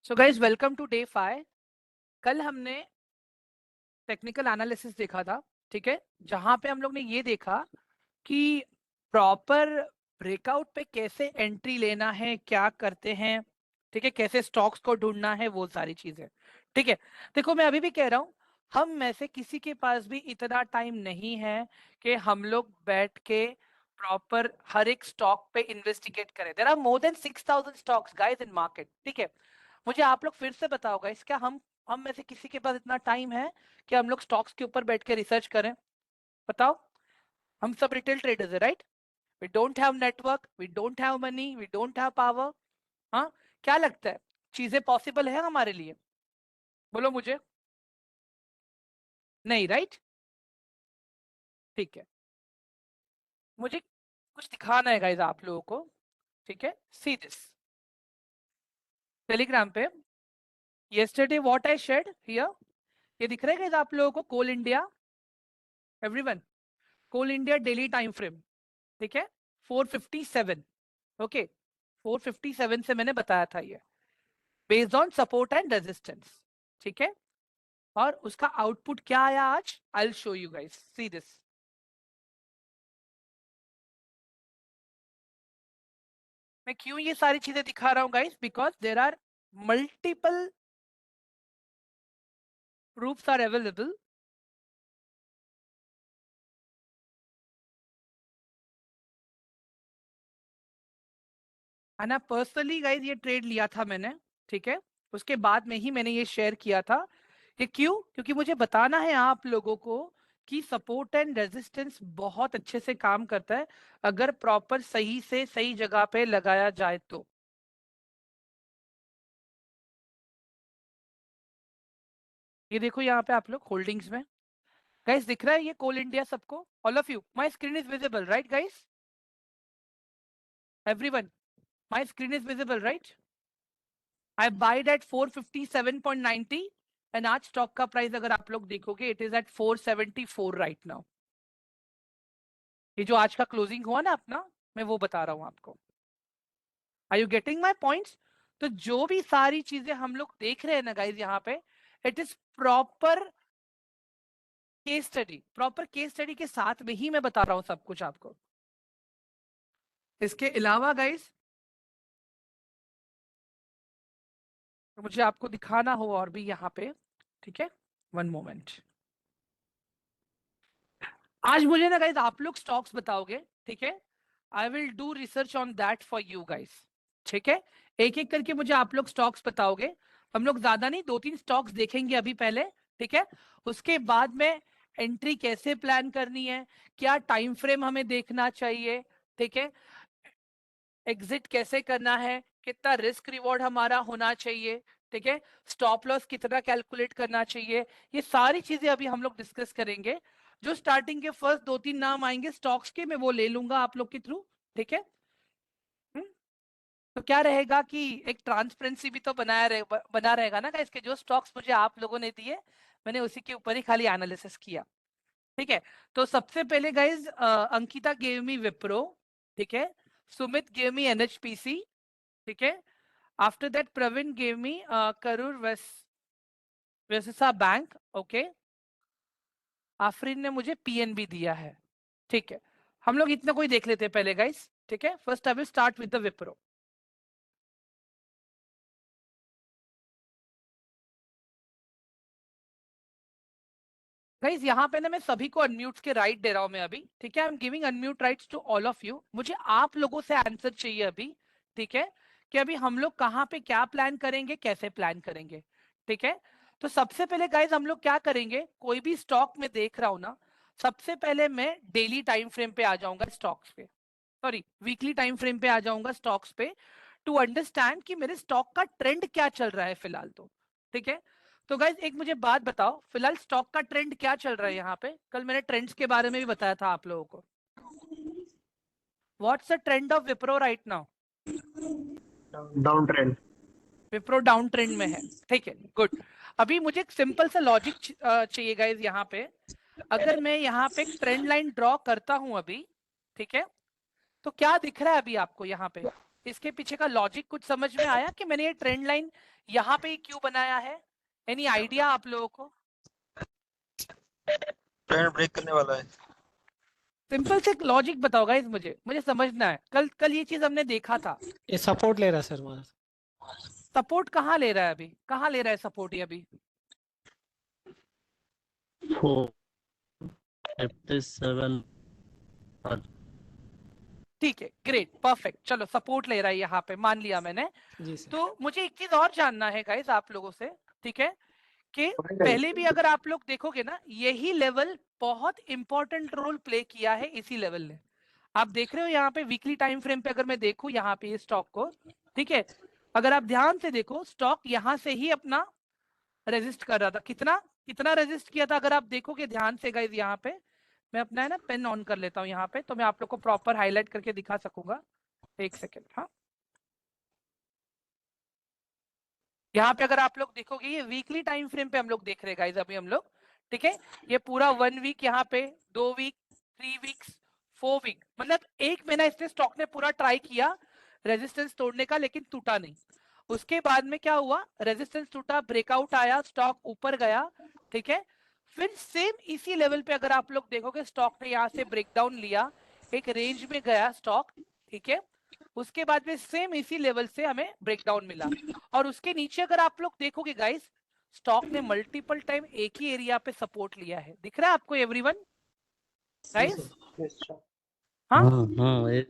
सो guys welcome today 5। कल हमने technical analysis देखा था, ठीक है, जहां पे हम लोग ने ये देखा कि प्रॉपर ब्रेकआउट पे कैसे एंट्री लेना है, क्या करते हैं, ठीक है, कैसे स्टॉक्स को ढूंढना है, वो सारी चीजें। ठीक है, देखो मैं अभी भी कह रहा हूँ, हम में से किसी के पास भी इतना टाइम नहीं है कि हम लोग बैठ के प्रॉपर हर एक स्टॉक पे इन्वेस्टिगेट करें। There are more than 6000 stocks guys in market. ठीक है, मुझे आप लोग फिर से बताओ गाइस, क्या हम में से किसी के पास इतना टाइम है कि हम लोग स्टॉक्स के ऊपर बैठ के रिसर्च करें? बताओ। हम सब रिटेल ट्रेडर्स है, right? We don't have network, we don't have money, we don't have power. हाँ, क्या लगता है चीजें पॉसिबल है हमारे लिए? बोलो मुझे। नहीं, राइट? ठीक है, मुझे कुछ दिखाना है गाइस आप लोगों को। ठीक है, सी दिस टेलीग्राम पे yesterday what I shared here। ये दिख रहा है गाइस आप लोगों को? कोल इंडिया, एवरीवन, कोल इंडिया डेली टाइम फ्रेम, ठीक है, 457। ओके, 457 से मैंने बताया था ये based on support and resistance. ठीक है, और उसका आउटपुट क्या आया आज? I will show you guys, see this. मैं क्यों ये सारी चीजें दिखा रहा हूं guys? Because there are multiple proofs are available. ना पर्सनली गाइस ये ट्रेड लिया था मैंने, ठीक है, उसके बाद में ही मैंने ये शेयर किया था। ये क्यों? क्योंकि मुझे बताना है आप लोगों को कि सपोर्ट एंड रेजिस्टेंस बहुत अच्छे से काम करता है अगर प्रॉपर सही से सही जगह पे लगाया जाए तो। ये देखो यहाँ पे आप लोग होल्डिंग्स में, गाइस दिख रहा है ये कोल इंडिया सबको? All of you, my screen is visible right guys? Everyone, my screen is visible right? I buyed at 457.90 and आज स्टॉक का प्राइस अगर आप लोग देखोगे it is at 474 right now. ये जो आज का क्लोजिंग हुआ ना अपना, मैं वो बता रहा हूं आपको। Are you getting my points? तो जो भी सारी चीजें हम लोग देख रहे हैं ना गाइज यहाँ पे, it is proper case study. Proper case study के साथ में ही मैं बता रहा हूँ सब कुछ आपको। इसके अलावा गाइज तो मुझे आपको दिखाना हो और भी यहाँ पे, ठीक है, वन मोमेंट। आज मुझे ना गाइज आप लोग स्टॉक्स बताओगे, ठीक है, I will do research on that for you guys. ठीक है, एक एक करके मुझे आप लोग स्टॉक्स बताओगे। हम लोग ज्यादा नहीं, दो तीन स्टॉक्स देखेंगे अभी पहले, ठीक है, उसके बाद में एंट्री कैसे प्लान करनी है, क्या टाइम फ्रेम हमें देखना चाहिए, ठीक है, एग्जिट कैसे करना है, कितना रिस्क रिवॉर्ड हमारा होना चाहिए, ठीक है, स्टॉप लॉस कितना कैलकुलेट करना चाहिए, ये सारी चीजें अभी हम लोग डिस्कस करेंगे। जो स्टार्टिंग के फर्स्ट दो तीन नाम आएंगे स्टॉक्स के, मैं वो ले लूंगा आप लोग के थ्रू, ठीक है। हम्म? तो क्या रहेगा कि एक ट्रांसपेरेंसी भी तो बना रहेगा ना, इसके जो स्टॉक्स मुझे आप लोगों ने दिए मैंने उसी के ऊपर ही खाली एनालिसिस किया। ठीक है, तो सबसे पहले guys Ankita gave me Wipro, ठीक है, सुमित गेव मी एनएचपीसी, ठीक है, after that Praveen gave me Karur Vysya bank, okay, Afreen ने मुझे पीएनबी दिया है। ठीक है, हम लोग इतना कोई देख लेते हैं पहले गाइस, ठीक है, first I will start with the Wipro. Guys यहाँ पे ना मैं सभी को अनम्यूट के राइट दे रहा हूं मैं अभी, ठीक है, I am giving unmute rights to all of you. मुझे आप लोगों से आंसर चाहिए अभी, ठीक है, कि अभी हम लोग कहाँ पे क्या प्लान करेंगे, कैसे प्लान करेंगे, ठीक है। तो सबसे पहले गाइस हम लोग क्या करेंगे, कोई भी स्टॉक में देख रहा हूं ना, सबसे पहले मैं डेली टाइम फ्रेम पे आ जाऊंगा स्टॉक्स पे, सॉरी वीकली टाइम फ्रेम पे आ जाऊंगा स्टॉक्स पे, टू अंडरस्टैंड कि मेरे स्टॉक का ट्रेंड क्या चल रहा है फिलहाल तो। ठीक है, तो गाइज एक मुझे बात बताओ, फिलहाल स्टॉक का ट्रेंड क्या चल रहा है यहाँ पे? कल मैंने ट्रेंड्स के बारे में भी बताया था आप लोगों को। What's the trend of Wipro right now? Down trend. Wipro down trend में है, ठीक है, गुड। अभी मुझे एक सिंपल सा लॉजिक चाहिए गाइज यहाँ पे। अगर मैं यहाँ पे एक ट्रेंड लाइन ड्रॉ करता हूं अभी, ठीक है, तो क्या दिख रहा है अभी आपको यहाँ पे? इसके पीछे का लॉजिक कुछ समझ में आया कि मैंने ये ट्रेंड लाइन यहाँ पे ही क्यों बनाया है? एनी आइडिया आप लोगों को? ट्रेंड ब्रेक करने वाला है। सिंपल से लॉजिक बताओ गाइस, मुझे समझना है। कल कल ये चीज हमने देखा था। ये सपोर्ट ले रहा है सर वहाँ। सपोर्ट कहाँ ले रहा है अभी? कहाँ ले रहा है सपोर्ट ये अभी? 457 ठीक है, ग्रेट, परफेक्ट। चलो सपोर्ट ले रहा है यहाँ पे, मान लिया मैंने। जी सर। तो मुझे एक चीज और जानना है गाइस आप लोगों से, ठीक है, कि पहले भी अगर आप लोग देखोगे ना, यही लेवल बहुत इंपॉर्टेंट रोल प्ले किया है इसी लेवल ने। आप देख रहे हो यहाँ पे वीकली टाइम फ्रेम पे, अगर मैं देखूं यहाँ पे स्टॉक को, ठीक है, अगर आप ध्यान से देखो, स्टॉक यहाँ से ही अपना रेजिस्ट कर रहा था। कितना कितना रेजिस्ट किया था अगर आप देखोगे ध्यान से गाइस? यहाँ पे मैं अपना है ना पेन ऑन कर लेता हूँ यहाँ पे, तो मैं आप लोग को प्रॉपर हाईलाइट करके दिखा सकूंगा। एक सेकेंड, हाँ। यहाँ पे अगर आप लोग देखोगे, ये वीकली टाइम फ्रेम पे हम लोग देख रहे हैं गाइस अभी हम लोग, ठीक है। ये पूरा 1 वीक, यहाँ पे 2 वीक, 3 वीक्स, 4 वीक, मतलब 1 महीना इसने स्टॉक ने पूरा ट्राई किया रेजिस्टेंस तोड़ने का, लेकिन टूटा नहीं। उसके बाद में क्या हुआ? रेजिस्टेंस टूटा, ब्रेकआउट आया, स्टॉक ऊपर गया, ठीक है। फिर सेम इसी लेवल पे अगर आप लोग देखोगे, स्टॉक ने यहाँ से ब्रेकडाउन लिया, एक रेंज में गया स्टॉक, ठीक है। उसके बाद में सेम इसी लेवल से हमें ब्रेकडाउन मिला, और उसके नीचे अगर आप लोग देखोगे गाइस, स्टॉक ने मल्टीपल टाइम एक ही एरिया पे सपोर्ट लिया है। दिख रहा है आपको एवरीवन गाइस? हाँ,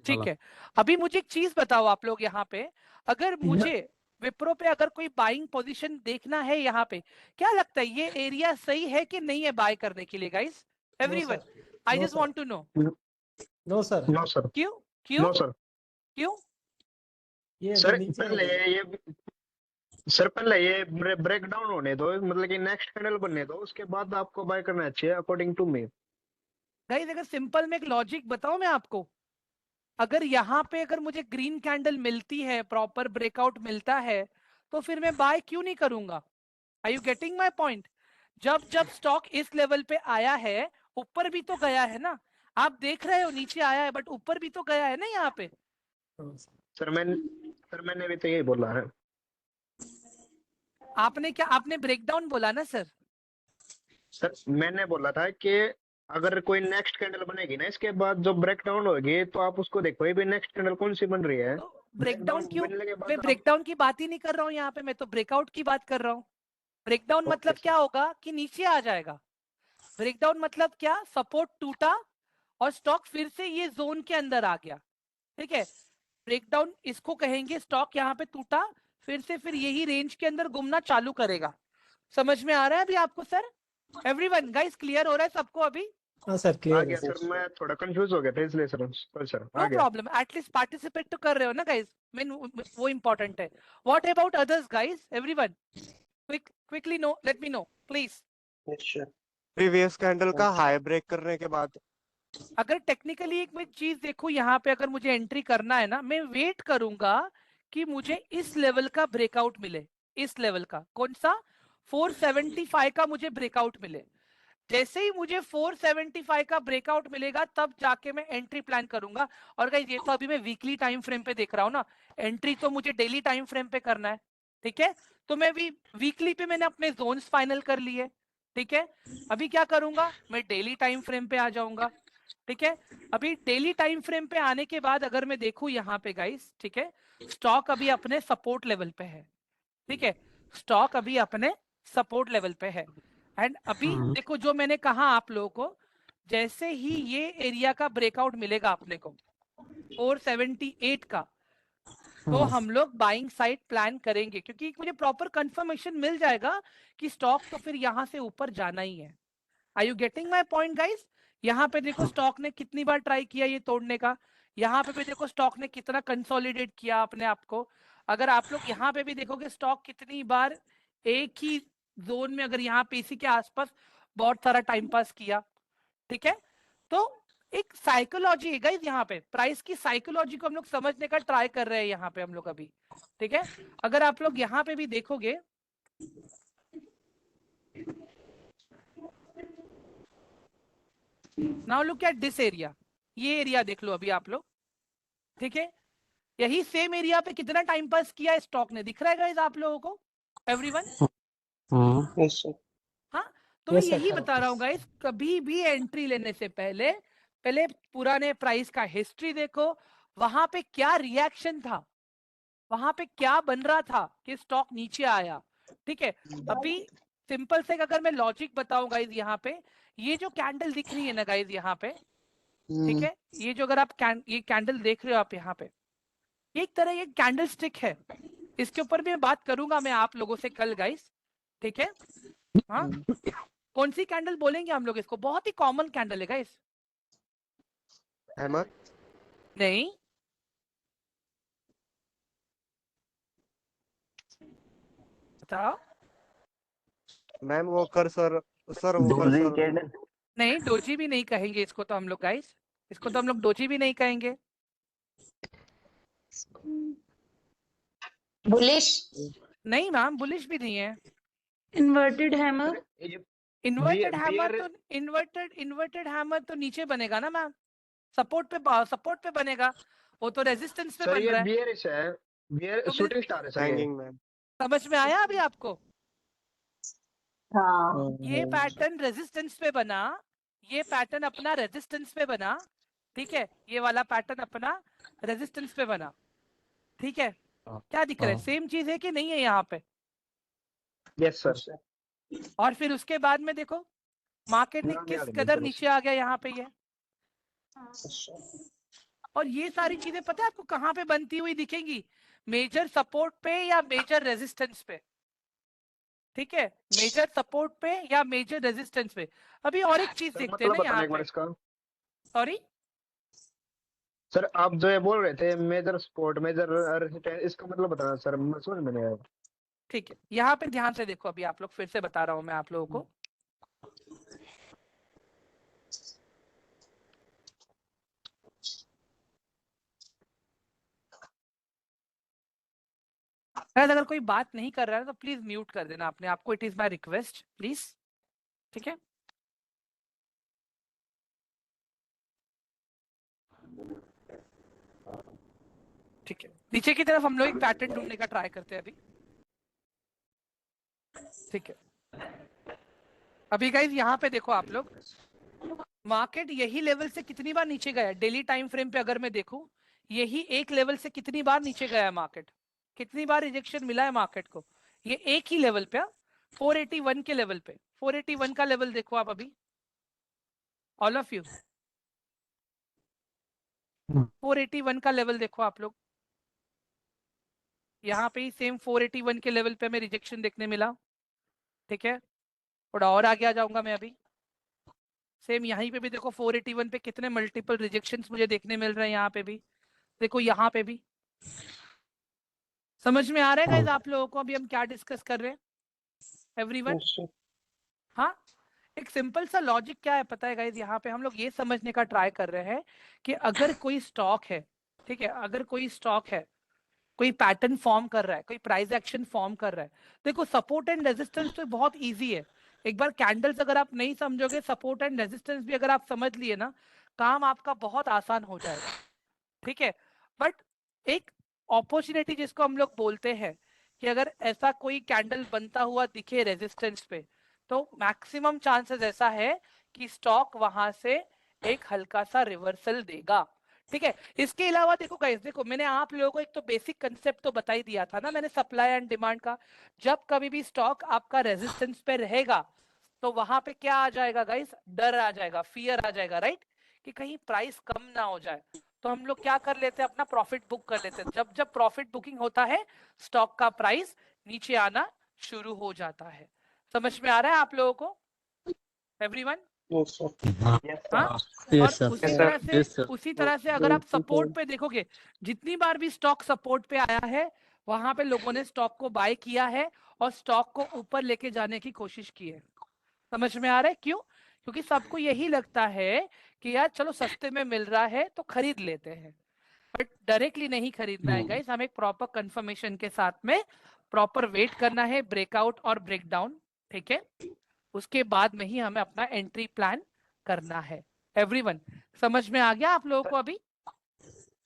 ठीक है। अभी मुझे एक चीज बताओ आप लोग, यहाँ पे अगर मुझे विप्रो पे अगर कोई बाइंग पोजीशन देखना है, यहाँ पे क्या लगता है ये एरिया सही है कि नहीं है बाय करने के लिए guys? Everyone, I just want to know. No sir. No sir. क्यों क्यों नो सर। क्यों? ये सर अगर नीचे पहले ये सर पहले ये ब्रेक डाउन होने दो, मतलब कि नेक्स्ट कैंडल बनने दो, उसके बाद आपको बाय करना चाहिए अकॉर्डिंग टू मी। गाइस अगर सिंपल में एक लॉजिक बताऊं मैं आपको, अगर यहाँ पे अगर मुझे ग्रीन कैंडल मिलती है, प्रॉपर ब्रेकआउट मिलता है, तो फिर मैं बाय क्यों नहीं करूंगा? Are you getting my point? जब जब स्टॉक इस लेवल पे आया है, ऊपर भी तो गया है ना। आप देख रहे हो नीचे आया है, बट ऊपर भी तो गया है ना यहाँ पे। सर मैंने भी तो यही बोला है। आपने क्या, आपने ब्रेकडाउन बोला ना सर? सर मैंने बोला था कि अगर कोई नेक्स्ट कैंडल बनेगी ना इसके बाद जो ब्रेक डाउन होगी, तो आप उसको देखो ये भी नेक्स्ट कैंडल कौन सी बन रही है। ब्रेकडाउन क्यों? बनने के मैं बाद ब्रेकडाउन की बात ही नहीं कर रहा हूँ यहाँ पे, मैं तो ब्रेकआउट की बात कर रहा हूँ। ब्रेकडाउन मतलब क्या होगा कि नीचे आ जाएगा। ब्रेकडाउन मतलब क्या? सपोर्ट टूटा और स्टॉक फिर से ये जोन के अंदर आ गया, ठीक है। ब्रेकडाउन इसको कहेंगे, स्टॉक यहाँ पे टूटा, फिर से फिर यही रेंज के अंदर घूमना चालू करेगा। समझ में आ रहा है अभी आपको सर? एवरीवन गाइस, क्लियर हो रहा है सबको अभी? हाँ सर आ क्लियर गया है। सर, मैं थोड़ा कंफ्यूज हो गया था इसलिए सर। सर आ नो गया। प्रॉब्लम, एटलीस्ट पार्टिसिपेट तो कर रहे हो ना गाइस, मीन वो इंपॉर्टेंट है। What about others guys? Everyone quickly know, let me know please. Previous candle का हाई ब्रेक करने के बाद अगर टेक्निकली एक मैं चीज देखूं, यहाँ पे अगर मुझे एंट्री करना है ना, मैं वेट करूंगा कि मुझे इस लेवल का ब्रेकआउट मिले। इस लेवल का कौन सा? 475 का मुझे ब्रेकआउट मिले। जैसे ही मुझे 475 का ब्रेकआउट मिलेगा, तब जाके मैं एंट्री प्लान करूंगा। और गाइस ये तो अभी मैं वीकली टाइम फ्रेम पे देख रहा हूँ ना, एंट्री तो मुझे डेली टाइम फ्रेम पे करना है, ठीक है। तो मैं भी वीकली पे मैंने अपने जोन्स फाइनल कर लिए, ठीक है। अभी क्या करूंगा, मैं डेली टाइम फ्रेम पे आ जाऊंगा, ठीक है। अभी डेली टाइम फ्रेम पे आने के बाद अगर मैं देखूं यहाँ पे गाइस, ठीक है, स्टॉक अभी अपने सपोर्ट लेवल पे है, ठीक है। स्टॉक अभी अपने सपोर्ट लेवल पे है। एंड अभी देखो जो मैंने कहा आप लोगों को, जैसे ही ये एरिया का ब्रेकआउट मिलेगा अपने को 478 का, तो हम लोग बाइंग साइड प्लान करेंगे, क्योंकि मुझे प्रॉपर कंफर्मेशन मिल जाएगा कि स्टॉक तो फिर यहाँ से ऊपर जाना ही है। Are you getting my point guys? यहाँ पे देखो स्टॉक ने कितनी बार ट्राई किया ये तोड़ने का, यहाँ पे भी देखो स्टॉक ने कितना कंसोलिडेट किया अपने आप को। अगर आप लोग यहाँ पे भी देखोगे, स्टॉक कितनी बार एक ही जोन में, अगर यहाँ पे इसी के आसपास बहुत सारा टाइम पास किया, ठीक है। तो एक साइकोलॉजी है गाइस, यहाँ पे प्राइस की साइकोलॉजी को हम लोग समझने का ट्राई कर रहे हैं यहाँ पे हम लोग अभी, ठीक है। अगर आप लोग यहाँ पे भी देखोगे, now look at this area, ये एरिया देख लो अभी आप लोग, ठीक है। यही सेम एरिया पे कितना टाइम पास किया स्टॉक ने, दिख रहा है गाइस आप लोगों को, एवरीवन? Yes sir. हाँ, तो मैं Yes, sir, यही correct. बता रहा हूँ गाइस, कभी भी एंट्री लेने से पहले पहले पुराने प्राइस का हिस्ट्री देखो, वहां पे क्या रिएक्शन था, वहां पे क्या बन रहा था कि स्टॉक नीचे आया। ठीक है, अभी सिंपल से अगर मैं लॉजिक बताऊं गाइस, यहाँ पे ये जो कैंडल दिख रही है ना गाइस यहाँ पे, ठीक है, ये जो अगर आप ये कैंडल देख रहे हो आप यहाँ पे, ये एक तरह ये कैंडल स्टिक है, इसके ऊपर भी मैं बात करूंगा मैं आप लोगों से कल गाइस, ठीक है? हाँ, कौन सी कैंडल बोलेंगे हम लोग इसको, बहुत ही कॉमन कैंडल है गाइस। हैमर। नहीं, बताओ। Ma'am walker sir, sir walker doji sir. Candle. नहीं, डोजी भी नहीं कहेंगे इसको तो हम लोग गाइस, इसको तो हम लोग डोजी भी नहीं कहेंगे। बुलिश, नहीं मैम, बुलिश भी नहीं है। Inverted hammer, inverted hammer bear तो इन्वर्टेड हैमर तो नीचे बनेगा ना मैम, सपोर्ट पे बनेगा, वो तो रेजिस्टेंस पे सर, बन ये रहा है। बियरिश है, बियर तो मैं- शूटिंग स्टार है सर ये। Hanging ma'am. समझ में आया अभी आपको? हाँ ये पैटर्न रेजिस्टेंस पे बना, ये पैटर्न अपना रेजिस्टेंस पे बना, ठीक है, ये वाला पैटर्न अपना रेजिस्टेंस पे बना, ठीक है? क्या दिख रहा है, सेम चीज है कि नहीं है यहाँ पे? Yes sir. और फिर उसके बाद में देखो मार्केट ने नाम किस याद नहीं कदर सर नीचे आ गया यहाँ पे ये, और ये सारी चीजें पता है आपको कहाँ पे बनती हुई दिखेंगी, मेजर सपोर्ट पे या मेजर रेजिस्टेंस पे, ठीक है, मेजर सपोर्ट पे या मेजर रेजिस्टेंस पे। अभी और एक चीज सर देखते हैं मतलब ना बताना यहाँ एक बार पे, इसका। सॉरी, सर आप जो ये बोल रहे थे मेजर स्पोर्ट मेजर रेजिस्टेंस, इसका मतलब बताना सर, मैं समझ में नहीं आया। ठीक है, यहाँ पे ध्यान से देखो, अभी आप लोग फिर से बता रहा हूँ मैं आप लोगों को। शायद अगर कोई बात नहीं कर रहा है तो प्लीज म्यूट कर देना अपने आपको, it is my request please, ठीक है? ठीक है, नीचे की तरफ हम लोग एक पैटर्न ढूंढने का ट्राई करते हैं अभी, ठीक है? अभी गाइस यहाँ पे देखो आप लोग, मार्केट यही लेवल से कितनी बार नीचे गया, डेली टाइम फ्रेम पे अगर मैं देखूं, यही एक लेवल से कितनी बार नीचे गया है मार्केट, कितनी बार रिजेक्शन मिला है मार्केट को, ये एक ही लेवल पे, 481 के लेवल पे, 481 का लेवल देखो आप अभी, ऑल ऑफ यू 481 का लेवल देखो आप लोग, यहाँ पे ही सेम 481 के लेवल पे हमें रिजेक्शन देखने मिला, ठीक है? थोड़ा और आगे आ जाऊंगा मैं अभी, सेम यहीं पे भी देखो 481 पे कितने मल्टीपल रिजेक्शंस मुझे देखने मिल रहे हैं, यहाँ पे भी देखो, यहाँ पे भी। समझ में आ रहा है गाइस आप लोगों को अभी हम क्या डिस्कस कर रहे हैं, एवरीवन? हाँ, एक सिंपल सा लॉजिक क्या है पता है गाइस, यहाँ पे हम लोग ये समझने का ट्राई कर रहे हैं कि अगर कोई स्टॉक है, ठीक है, अगर कोई स्टॉक है, कोई पैटर्न फॉर्म कर रहा है, कोई प्राइस एक्शन फॉर्म कर रहा है, देखो सपोर्ट एंड रेजिस्टेंस तो बहुत इजी है, एक बार कैंडल्स अगर आप नहीं समझोगे, सपोर्ट एंड रेजिस्टेंस भी अगर आप समझ लिए ना, काम आपका बहुत आसान हो जाएगा, ठीक है? बट एक अपॉर्चुनिटी जिसको हम लोग बोलते हैं कि अगर ऐसा कोई कैंडल बनता हुआ दिखे रेजिस्टेंस पे, तो मैक्सिमम चांसेस ऐसा है कि स्टॉक वहां से एक हल्का सा रिवर्सल देगा, ठीक है? इसके अलावा देखो गाइस, देखो मैंने आप लोगों को एक तो बेसिक कंसेप्ट तो बता ही दिया था ना मैंने, सप्लाई एंड डिमांड का। जब कभी भी स्टॉक आपका रेजिस्टेंस पे रहेगा तो वहां पे क्या आ जाएगा गाइस, डर आ जाएगा, फियर आ जाएगा, राइट? कि कहीं प्राइस कम ना हो जाए, तो हम लोग क्या कर लेते हैं, अपना प्रॉफिट बुक कर लेते हैं। जब जब प्रॉफिट बुकिंग होता है, स्टॉक का प्राइस नीचे आना शुरू हो जाता है। समझ में आ रहा है आप लोगों को, एवरीवन? हाँ, और उसी Yes, तरह sir. से उसी तरह से अगर आप सपोर्ट पे देखोगे, जितनी बार भी स्टॉक सपोर्ट पे आया है, वहां पे लोगों ने स्टॉक को बाय किया है और स्टॉक को ऊपर लेके जाने की कोशिश की है। समझ में आ रहा है क्यों? क्योंकि सबको यही लगता है कि यार चलो सस्ते में मिल रहा है तो खरीद लेते हैं, बट डायरेक्टली नहीं खरीदना है गाइस, हमें एक प्रॉपर कंफर्मेशन के साथ में प्रॉपर वेट करना है, ब्रेकआउट और ब्रेकडाउन, ठीक है? उसके बाद में ही हमें अपना एंट्री प्लान करना है, एवरीवन? समझ में आ गया आप लोगों को अभी?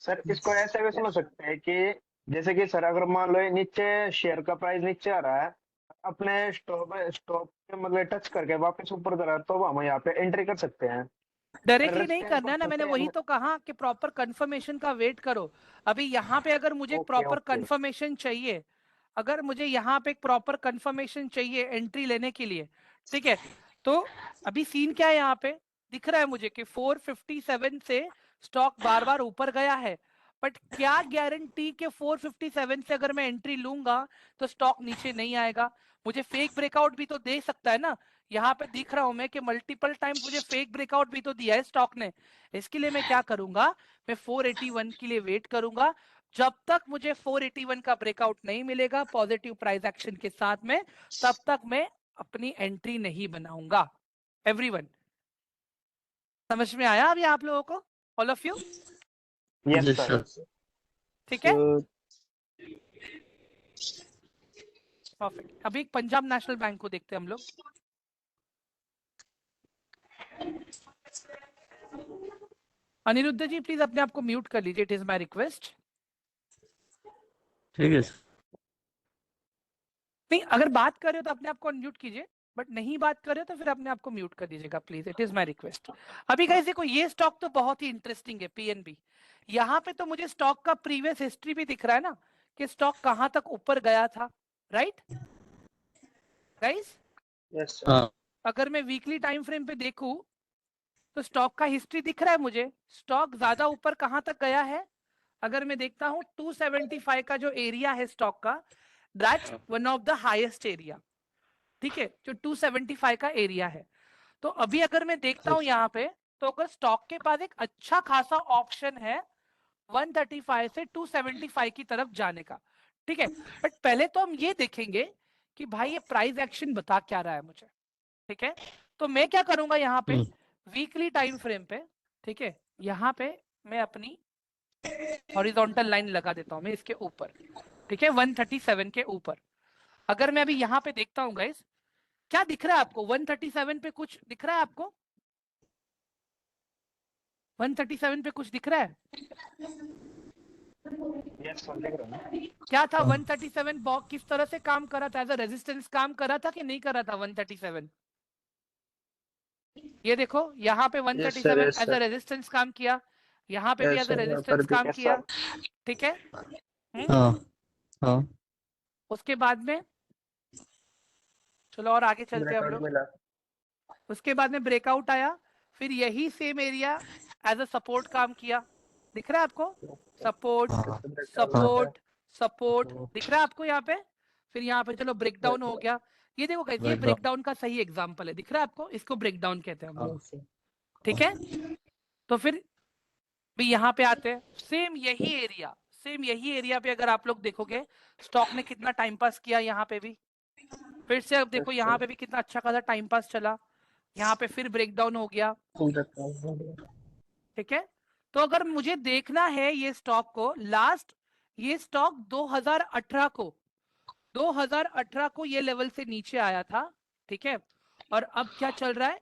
सर इसको ऐसे भी समझ सकते हैं कि जैसे कि सर अगर मान लो ये नीचे शेयर का प्राइस नीचे आ रहा है, अपने स्टॉप स्टॉप पे मतलब टच करके वापस ऊपर जा रहा है, तो हम यहाँ पे एंट्री कर सकते हैं। डायरेक्टली नहीं रेजिस्टेंस करना है ना, और मैंने वही तो कहा कि प्रॉपर कंफर्मेशन का वेट करो। अभी यहाँ पे अगर मुझे एक ओके प्रॉपर ओके कंफर्मेशन चाहिए, अगर मुझे यहाँ पे एक प्रॉपर कंफर्मेशन चाहिए एंट्री लेने के लिए, ठीक है, तो अभी सीन क्या है यहाँ पे दिख रहा है मुझे कि 457 से स्टॉक बार बार ऊपर गया है, बट क्या गारंटी कि 457 से अगर मैं एंट्री लूंगा तो स्टॉक नीचे नहीं आएगा? मुझे फेक ब्रेकआउट भी तो दे सकता है ना। यहाँ पे दिख रहा हूं मैं कि मल्टीपल टाइम्स मुझे फेक ब्रेकआउट भी तो दिया है स्टॉक ने। इसके लिए मैं क्या करूंगा, मैं 481 के लिए वेट करूंगा। जब तक मुझे 481 का ब्रेकआउट नहीं मिलेगा पॉजिटिव प्राइस एक्शन के साथ में, तब तक मैं अपनी एंट्री नहीं बनाऊंगा। एवरीवन समझ में आया अभी आप लोगों को, all of you? Yes sir. ठीक है, परफेक्ट। अभी एक पंजाब नेशनल बैंक को देखते हैं हम लोग। अनिरुद्ध जी प्लीज अपने आप को म्यूट कर लीजिए, इट इज माय रिक्वेस्ट। ठीक है। नहीं, अगर बात कर रहे हो तो अपने आप को अनम्यूट कीजिए, बट नहीं बात कर रहे हो तो फिर अपने आप को म्यूट कर दीजिएगा please, it is my request. अभी गाइस देखो, ये स्टॉक तो बहुत ही इंटरेस्टिंग है, पीएनबी। यहाँ पे तो मुझे स्टॉक का प्रीवियस हिस्ट्री भी दिख रहा है ना, कि स्टॉक कहां तक ऊपर गया था, राइट गाइस? Yes sir. हाँ अगर मैं वीकली टाइम फ्रेम पे देखूं तो स्टॉक का हिस्ट्री दिख रहा है मुझे, स्टॉक ज्यादा ऊपर कहां तक गया है। अगर मैं देखता हूं 275 का जो एरिया है स्टॉक का, that's one of the highest area, ठीक है, जो 275 का एरिया है। तो अभी अगर मैं देखता हूं यहाँ पे, तो अगर स्टॉक के पास एक अच्छा खासा ऑप्शन है 135 से 275 की तरफ जाने का, ठीक है। बट पहले तो हम ये देखेंगे कि भाई ये प्राइस एक्शन बता क्या रहा है मुझे, ठीक है। तो मैं क्या करूंगा यहाँ पे वीकली टाइम फ्रेम पे, ठीक है, यहाँ पे मैं अपनी हॉरिजॉन्टल लाइन लगा देता हूं मैं इसके ऊपर, ठीक है, 137 के ऊपर। अगर मैं अभी यहाँ पे देखता हूँ गाइस, क्या दिख रहा है आपको? 137 पे कुछ दिख रहा है आपको? 137 पे कुछ दिख रहा है? यस सर देख रहा हूँ। क्या था 137 बॉक्स, किस तरह से काम कर रहा था? एज अ रेजिस्टेंस काम कर रहा था कि नहीं कर रहा था 137? ये देखो यहाँ पे 137 yes as a sir. Resistance काम किया, यहाँ पे भी यस एज अ सर यहाँ पर रेजिस्टेंस भी काम यस किया, सर। ठीक है। हाँ हाँ उसके बाद में चलो और आगे चलते हैं हम ब्रेकआउट लोग। मिला। उसके बाद में ब्रेकआउट आया, फिर यही same area as a support काम किया, दिख रहा है आपको? सपोर्ट हाँ सपोर्ट सपोर्ट दिख रहा है आपको यहाँ पे? फिर यहाँ पे चलो ब्रेकडाउन हो गया। ये देखो guys, ये ब्रेकडाउन ब्रेकडाउन का सही एग्जांपल है, दिख रहा है आपको? इसको ब्रेकडाउन कहते हैं हम लोग, यस सर। ठीक है। तो फिर भी यहाँ पे आते हैं, सेम यही एरिया पे अगर आप लोग देखोगे स्टॉक ने कितना टाइम पास किया यहाँ पे भी, फिर से अब देखो यस यहाँ सर। पे भी कितना अच्छा खासा टाइम पास चला, यहाँ पे फिर ब्रेकडाउन हो गया, ठीक है। तो अगर मुझे देखना है ये स्टॉक को, लास्ट ये स्टॉक 2018 को ये लेवल से नीचे आया था, ठीक है। और अब क्या चल रहा है?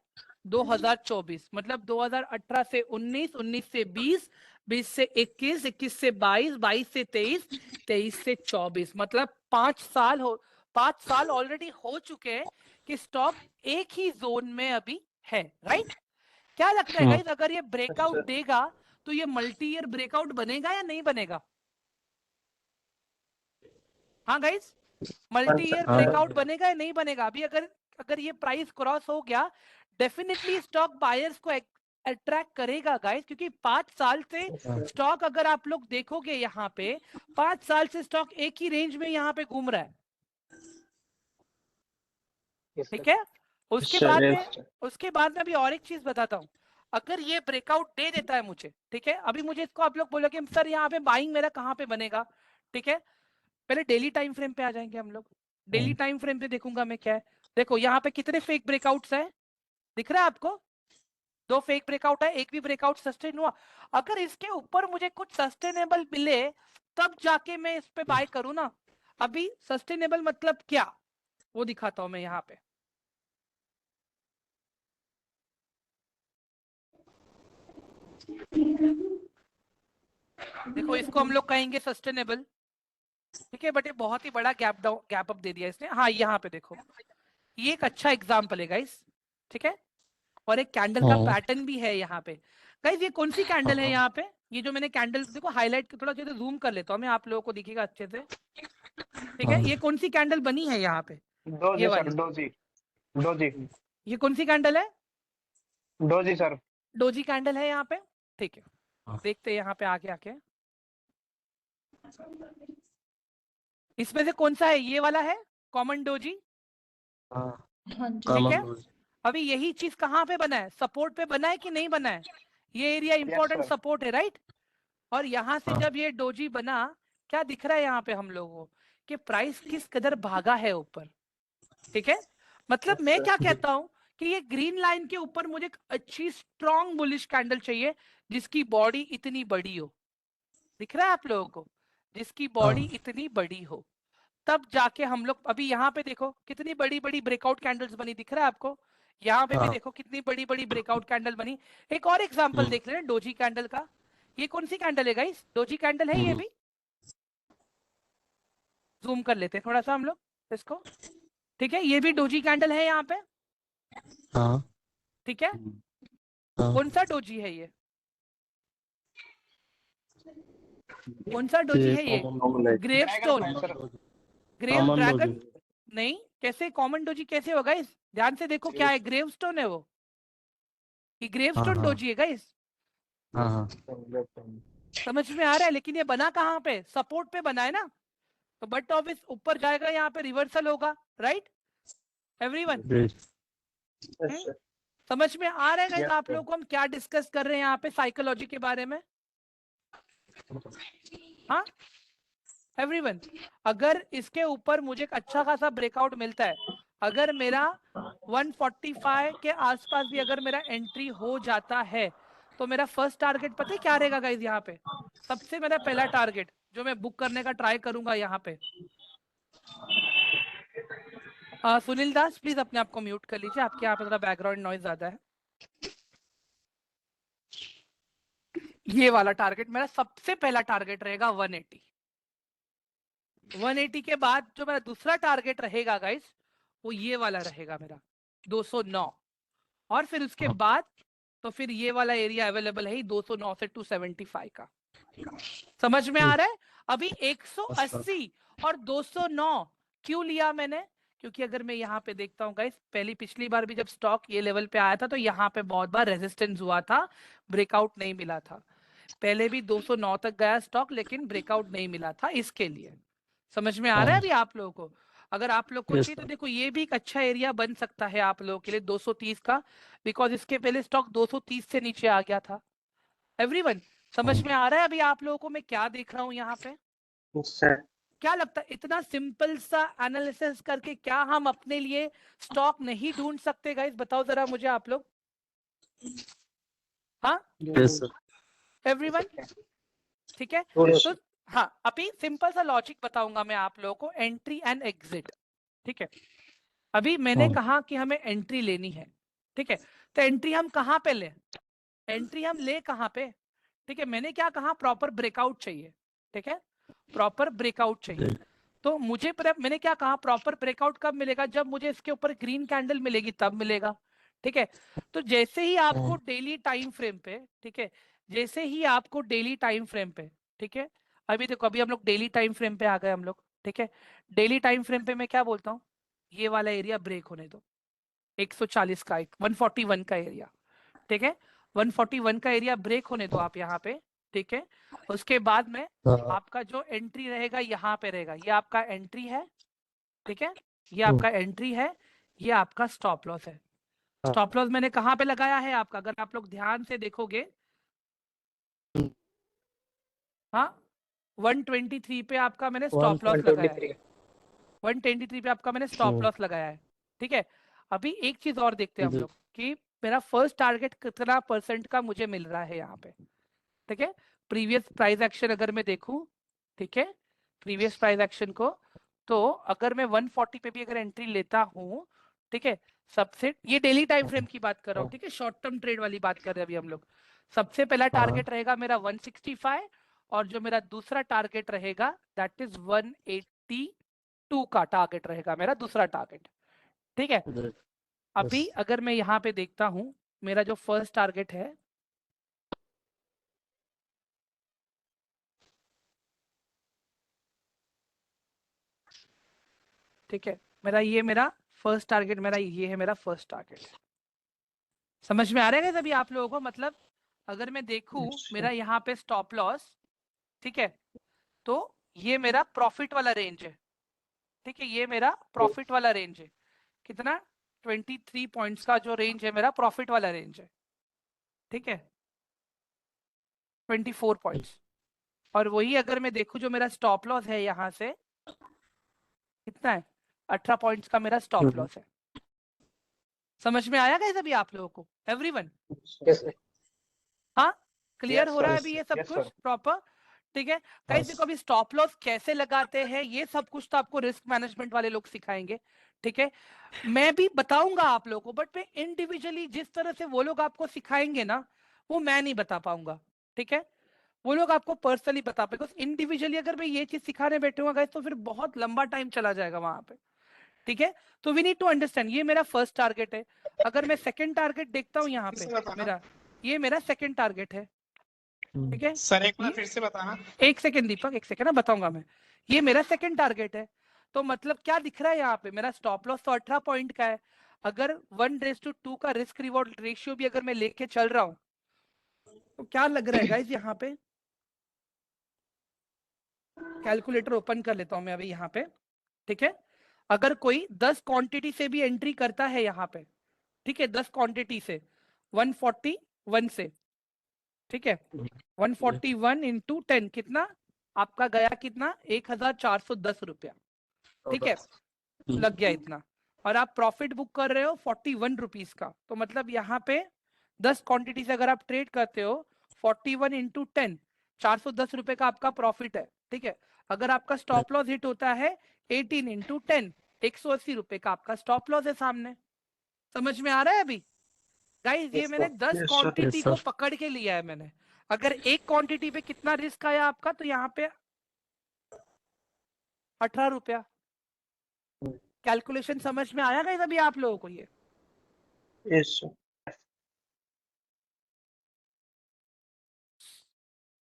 2024, मतलब 2018 से 19, 19 से 20, 20 से 21, 21 से 22, 22 से 23, 23 से 24, मतलब 5 साल ऑलरेडी हो चुके हैं कि स्टॉक एक ही जोन में अभी है, राइट? क्या लगता है हाँ गाइस, अगर ये ब्रेकआउट देगा तो ये मल्टी ईयर ब्रेकआउट बनेगा या नहीं बनेगा? हाँ गाइस, मल्टी ईयर हाँ ब्रेकआउट बनेगा या नहीं बनेगा? अभी अगर अगर ये प्राइस क्रॉस हो गया, डेफिनेटली स्टॉक बायर्स को अट्रैक्ट करेगा गाइस, क्योंकि 5 साल से स्टॉक अगर आप लोग देखोगे यहाँ पे, 5 साल से स्टॉक एक ही रेंज में यहाँ पे घूम रहा है, ठीक है। उसके बाद में अभी और एक चीज बताता हूँ, अगर ये ब्रेकआउट दे देता है मुझे, ठीक है, अभी मुझे इसको आप लोग बोलोगे सर यहाँ पे बाइंग मेरा कहाँ पे बनेगा, ठीक है। पहले डेली टाइम फ्रेम पे आ जाएंगे हम लोग। डेली टाइम फ्रेम पे देखूंगा मैं क्या है। देखो यहाँ पे कितने फेक ब्रेकआउट्स है, दिख रहा है आपको? 2 फेक ब्रेकआउट है, एक भी ब्रेकआउट सस्टेन हुआ। अगर इसके ऊपर मुझे कुछ सस्टेनेबल मिले तब जाके मैं इस पे बाय करूँ ना। अभी सस्टेनेबल मतलब क्या, वो दिखाता हूं मैं यहाँ पे। देखो इसको हम लोग कहेंगे सस्टेनेबल, ठीक है, बट ये बहुत ही बड़ा गैप अप दे दिया इसने। हाँ यहाँ पे देखो, ये एक अच्छा एग्जाम्पल है गाइस, ठीक है, और एक कैंडल का हाँ। पैटर्न भी है यहाँ पे। गाइस ये कौन सी कैंडल है हाँ। यहाँ पे? ये जो मैंने कैंडल देखो हाईलाइट थोड़ा सा जूम कर लेता हूँ मैं, आप लोगों को दिखेगा अच्छे से, ठीक है। हाँ। ये कौन सी कैंडल बनी है यहाँ पे? ये डोजी सर, वाली, डोजी, डोजी, ये कौन सी कैंडल है? Doji sir. डोजी कैंडल है यहाँ पे, ठीक है। हाँ। देखते हैं यहाँ पे आके आके, इसमें से कौन सा है? ये वाला है कॉमन डोजी, हाँ। हाँ जी। ठीक है। Common dose. अभी यही चीज कहाँ पे बना है? सपोर्ट पे बना है कि नहीं बना है? ये एरिया इंपॉर्टेंट sir. सपोर्ट है, राइट। और यहाँ से हाँ। जब ये डोजी बना, क्या दिख रहा है यहाँ पे हम लोगों को कि प्राइस किस कदर भागा है ऊपर, ठीक है। मतलब मैं क्या कहता हूँ कि ये ग्रीन लाइन के ऊपर मुझे एक अच्छी स्ट्रॉन्ग बुलिश कैंडल चाहिए जिसकी बॉडी इतनी बड़ी हो, दिख रहा है आप लोगों को, जिसकी बॉडी हाँ। इतनी बड़ी हो, तब जाके हम लोग। अभी यहाँ पे देखो कितनी बड़ी बड़ी ब्रेकआउट कैंडल्स बनी, दिख रहा है आपको? यहाँ पे भी हाँ। देखो कितनी बड़ी बड़ी ब्रेकआउट कैंडल बनी। एक और एग्जांपल हम्म। देख लें डोजी कैंडल का। ये कौन सी कैंडल है गाइस? डोजी कैंडल है ये भी। जूम कर लेते हैं थोड़ा सा हम लोग इसको, ठीक है। ये भी डोजी कैंडल है यहाँ पे, हाँ। ठीक है। हाँ। कौन सा डोजी है ये? कौन सा डोजी है ये? Gravestone, grave common dragon doji. नहीं, कैसे कॉमन डोजी कैसे होगा? इस ध्यान से देखो क्या है, ग्रेवस्टोन है वो, ये ग्रेवस्टोन हाँ। डोजी है गाइस। हाँ। हाँ। समझ में आ रहा है? लेकिन ये बना कहाँ पे? सपोर्ट पे बना है ना, तो बट ऑफिस ऊपर जाएगा, यहाँ पे रिवर्सल होगा, राइट एवरीवन। समझ में आ रहा है गाइस आप लोगों को हम क्या डिस्कस कर रहे हैं यहाँ पे साइकोलॉजी के बारे में? हाँ एवरीवन, अगर इसके ऊपर मुझे एक अच्छा खासा ब्रेकआउट मिलता है, अगर मेरा 145 के आसपास भी अगर मेरा एंट्री हो जाता है, तो मेरा फर्स्ट टारगेट पता है क्या रहेगा गाइस? यहाँ पे सबसे मेरा पहला टारगेट जो मैं बुक करने का ट्राई करूंगा यहाँ पे। सुनील दास प्लीज अपने आप को म्यूट कर लीजिए, आपके यहाँ पे थोड़ा बैकग्राउंड नॉइज ज्यादा है। ये वाला टारगेट मेरा सबसे पहला टारगेट रहेगा 180। 180 के बाद जो मेरा दूसरा टारगेट रहेगा गाइस, वो ये वाला रहेगा मेरा 209। और फिर उसके बाद तो फिर ये वाला एरिया अवेलेबल है ही 209 से 275 का। समझ में आ रहा है? अभी 180 और 209 क्यों लिया मैंने? क्योंकि अगर मैं यहाँ पे देखता हूँ गाइस, पिछली बार भी जब स्टॉक ये लेवल पे आया था तो यहाँ पे बहुत बार रेजिस्टेंस हुआ था, ब्रेकआउट नहीं मिला था। पहले भी 209 तक गया स्टॉक लेकिन ब्रेकआउट नहीं मिला था, इसके लिए। समझ में आ रहा है अभी आप लोगों को? अगर आप लोग को Yes, चाहिए तो sir. देखो ये भी एक अच्छा एरिया बन सकता है आप लोगों के लिए 230 का, बिकॉज इसके पहले स्टॉक 230 से नीचे आ गया था। एवरीवन समझ में आ रहा है अभी आप लोगों को मैं क्या देख रहा हूँ यहाँ पे? क्या लगता है इतना सिंपल सा एनालिसिस करके क्या हम अपने लिए स्टॉक नहीं ढूंढ सकते गाइस? बताओ जरा मुझे आप लोग। हाँ Yes, sir. एवरीवन, ठीक है। तो हाँ अभी सिंपल सा लॉजिक बताऊंगा मैं आप लोगों को, एंट्री एंड एग्जिट, ठीक है। अभी मैंने हाँ। कहा कि हमें एंट्री लेनी है, ठीक है। तो एंट्री हम कहाँ पे लें? एंट्री हम ले कहाँ पे? ठीक है, मैंने क्या कहा? प्रॉपर ब्रेकआउट चाहिए, ठीक है, प्रॉपर ब्रेकआउट चाहिए। तो मुझे मैंने क्या कहा? प्रॉपर ब्रेकआउट कब मिलेगा? जब मुझे इसके ऊपर ग्रीन कैंडल मिलेगी तब मिलेगा, ठीक है। तो जैसे ही आपको डेली टाइम फ्रेम पे, ठीक है, जैसे ही आपको डेली टाइम फ्रेम पे, ठीक है, अभी देखो अभी हम लोग डेली टाइम फ्रेम पे आ गए हम लोग, ठीक है। डेली टाइम फ्रेम पे मैं क्या बोलता हूँ? ये वाला एरिया ब्रेक होने दो, 140 का 141 का एरिया, ठीक है, 141 का एरिया ब्रेक होने दो आप यहाँ पे, ठीक है। उसके बाद में आपका जो एंट्री रहेगा यहाँ पे रहेगा, ये आपका एंट्री है, ठीक है, ये आपका एंट्री है, ये आपका स्टॉप लॉस है। स्टॉप लॉस मैंने कहाँ पे लगाया है आपका? अगर आप लोग ध्यान से देखोगे, हाँ 123 पे आपका मैंने स्टॉप लॉस लगाया है, 123 पे आपका मैंने स्टॉप लॉस लगाया है, ठीक है। अभी एक चीज और देखते हैं हम लोग कि मेरा फर्स्ट टारगेट कितना % का मुझे मिल रहा है यहाँ पे, ठीक है। प्रीवियस प्राइस एक्शन अगर मैं देखूं, ठीक है, प्रीवियस प्राइस एक्शन को, तो अगर मैं 140 पे भी अगर एंट्री लेता हूं, ठीक है, सबसे ये डेली टाइम फ्रेम की बात कर रहा हूँ, ठीक है, शॉर्ट टर्म ट्रेड वाली बात कर रहे हैं अभी हम लोग। सबसे पहला टारगेट रहेगा मेरा 165 और जो मेरा दूसरा टारगेट रहेगा दैट इज 182 का टारगेट रहेगा मेरा दूसरा टारगेट। ठीक है, अभी अगर मैं यहाँ पे देखता हूँ मेरा जो फर्स्ट टारगेट है ठीक है, मेरा फर्स्ट टारगेट ये है मेरा फर्स्ट टारगेट। समझ में आ रहा है सभी आप लोगों को? मतलब अगर मैं देखूं मेरा यहाँ पे स्टॉप लॉस, ठीक है, तो ये मेरा प्रॉफिट वाला रेंज है। ठीक है, ये मेरा प्रॉफिट वाला रेंज है। कितना? 23 पॉइंट्स का जो रेंज है मेरा प्रॉफिट वाला रेंज है। ठीक है, 24 पॉइंट्स। और वही अगर मैं देखूं जो मेरा स्टॉप लॉस है यहाँ से कितना है, 18 पॉइंट्स का मेरा स्टॉप लॉस है। समझ में आया सभी आप लोगों को? एवरीवन? हाँ, क्लियर हो रहा है अभी ये सब कुछ प्रॉपर? ठीक है गाइस, देखो अभी स्टॉप लॉस कैसे लगाते हैं ये सब कुछ तो आपको रिस्क मैनेजमेंट वाले लोग सिखाएंगे। ठीक है, मैं भी बताऊंगा आप लोगों को, बट मैं इंडिविजुअली जिस तरह से वो लोग आपको सिखाएंगे ना वो मैं नहीं बता पाऊंगा। ठीक है, वो लोग आपको पर्सनली बता पाएंगे। इंडिविजुअली अगर मैं ये चीज सिखाने बैठूंगा गाइस तो फिर बहुत लंबा टाइम चला जाएगा वहां पे। ठीक है, तो वी नीड टू अंडरस्टैंड ये मेरा फर्स्ट टारगेट है। अगर मैं सेकंड टारगेट देखता हूँ यहाँ पे ये मेरा सेकंड टारगेट है। ठीक है सर एक बार फिर से बताना। एक सेकंड दीपक, एक सेकंड ना बताऊंगा मैं। ये मेरा सेकंड टारगेट है, तो मतलब क्या दिख रहा है यहाँ पे मेरा स्टॉप लॉस तो 18 पॉइंट का है। अगर 1:2 का रिस्क रिवॉर्ड रेशियो भी अगर मैं लेके चल रहा हूँ तो क्या लग रहा है गाइस यहाँ पे? कैलकुलेटर ओपन कर लेता हूं मैं अभी यहाँ पे। ठीक है, अगर कोई 10 क्वांटिटी से भी एंट्री करता है यहाँ पे, ठीक है, 10 क्वांटिटी से 141 से, ठीक है, 141 इंटू 10 कितना आपका गया? कितना? 1410 रुपया। ठीक है, लग गया इतना। और आप प्रॉफिट बुक कर रहे हो 41 रुपीज का, तो मतलब यहाँ पे 10 क्वांटिटी से अगर आप ट्रेड करते हो 41 इंटू 10 410 रुपए का आपका प्रॉफिट है। ठीक है, अगर आपका स्टॉप लॉस हिट होता है 18 इंटू 10 180 रुपए का आपका स्टॉप लॉस है सामने। समझ में आ रहा है अभी गाइस? ये मैंने 10 क्वांटिटी को पकड़ के लिया है मैंने। अगर एक क्वांटिटी पे कितना रिस्क आया आपका, तो यहाँ पे 18 रुपया। कैलकुलेशन समझ में आया गाइस अभी आप लोगों को? ये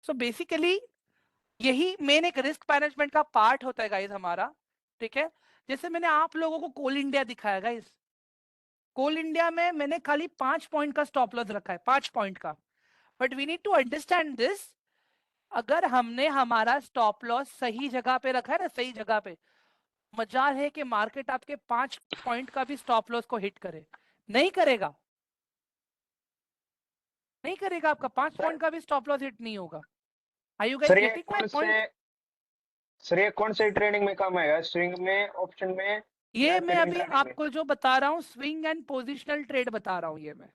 सो बेसिकली यही मेन एक रिस्क मैनेजमेंट का पार्ट होता है गाइस हमारा। ठीक है, जैसे मैंने आप लोगों को कोल इंडिया दिखाया गाइस, कोल इंडिया में मैंने खाली 5 पॉइंट का स्टॉप लॉस रखा है, 5 पॉइंट का। But we need to understand this, अगर हमने हमारा स्टॉप लॉस सही जगह पे रखा है ना, सही जगह पे, मजाल है कि मार्केट आपके 5 पॉइंट का भी स्टॉप लॉस को हिट करे। नहीं करेगा, नहीं करेगा, आपका 5 पॉइंट का भी स्टॉप लॉस हिट नहीं होगा। Are you guys सर ये getting my कौन point? सर ये कौन से ट्रेडिंग में काम आएगा? स्विंग में, ऑप्शन में? ये या मैं अभी ट्रेडिंग में? आपको जो बता रहा हूँ स्विंग एंड पोजिशनल ट्रेड बता रहा हूँ ये मैं।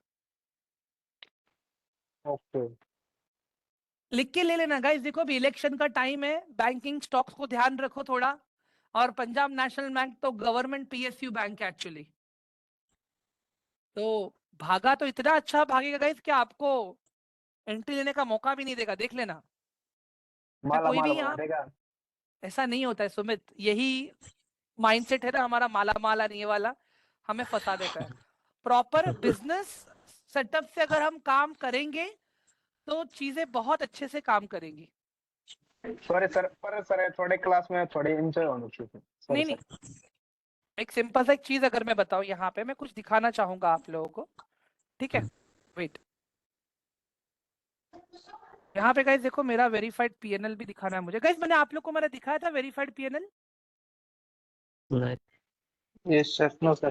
ओके, लिख के ले लेना गाइस। देखो अभी इलेक्शन का टाइम है, बैंकिंग स्टॉक्स को ध्यान रखो थोड़ा। और पंजाब नेशनल बैंक तो गवर्नमेंट पीएसयू बैंक है एक्चुअली, तो भागा तो इतना अच्छा भागेगा गाइस कि आपको एंट्री लेने का मौका भी नहीं देगा। देख लेना, मैं माला कोई माल भी बना यहाँ, देगा। ऐसा नहीं होता है सुमित, यही माइंडसेट है ना हमारा, माला माला नहीं वाला, हमें फंसा देता है। प्रॉपर बिजनेस सेटअप से अगर हम काम करेंगे तो चीजें बहुत अच्छे से काम करेंगी। सॉरी सर, पर सर थोड़े क्लास में थोड़ी एंजॉय होना चाहिए। नहीं नहीं, एक सिंपल सा एक चीज अगर मैं बताऊं, यहाँ पे मैं कुछ दिखाना चाहूंगा आप लोगों को। ठीक है, वेट, यहाँ पे गाइस देखो मेरा वेरीफाइड पीएनएल भी दिखाना है मुझे। गाइस मैंने आप लोग को मैंने दिखाया था verified PNL? Yes sir, no sir.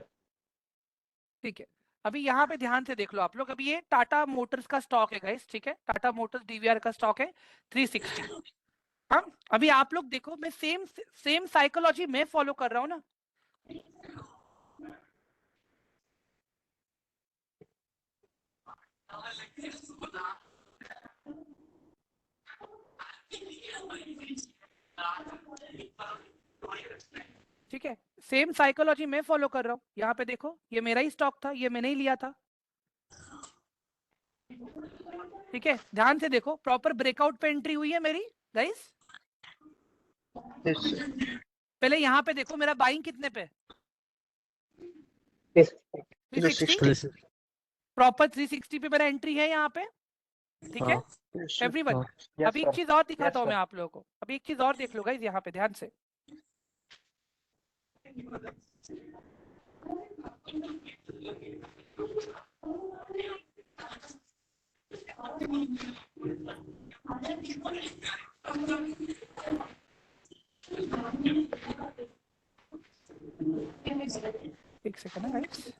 ठीक है, अभी यहाँ पे ध्यान से देख लो आप लोग। अभी ये टाटा मोटर्स का स्टॉक है गाइस, ठीक है, टाटा मोटर्स डीवीआर का स्टॉक है 360। हाँ, अभी आप लोग देखो, मैं सेम साइकोलॉजी मैं फॉलो कर रहा हूँ ना। ठीक है, सेम साइकोलॉजी मैं फॉलो कर रहा हूँ। यहाँ पे देखो ये मेरा ही स्टॉक था, ये मैंने ही लिया था। ठीक है, ध्यान से देखो, प्रॉपर ब्रेकआउट पे एंट्री हुई है मेरी, गाइस? Yes, sir. पहले यहाँ पे देखो मेरा बाइंग कितने पे? Yes, 360 360 प्रॉपर 360 पे मेरा एंट्री है यहाँ पे, ठीक है हाँ yes, sir. एवरीवन? हाँ Yes, अभी एक sir. चीज और दिखाता Yes, हूँ sir. मैं आप लोगों को, अभी एक चीज और देख लो गाइस यहाँ पे ध्यान से। एक सेकंड है guys.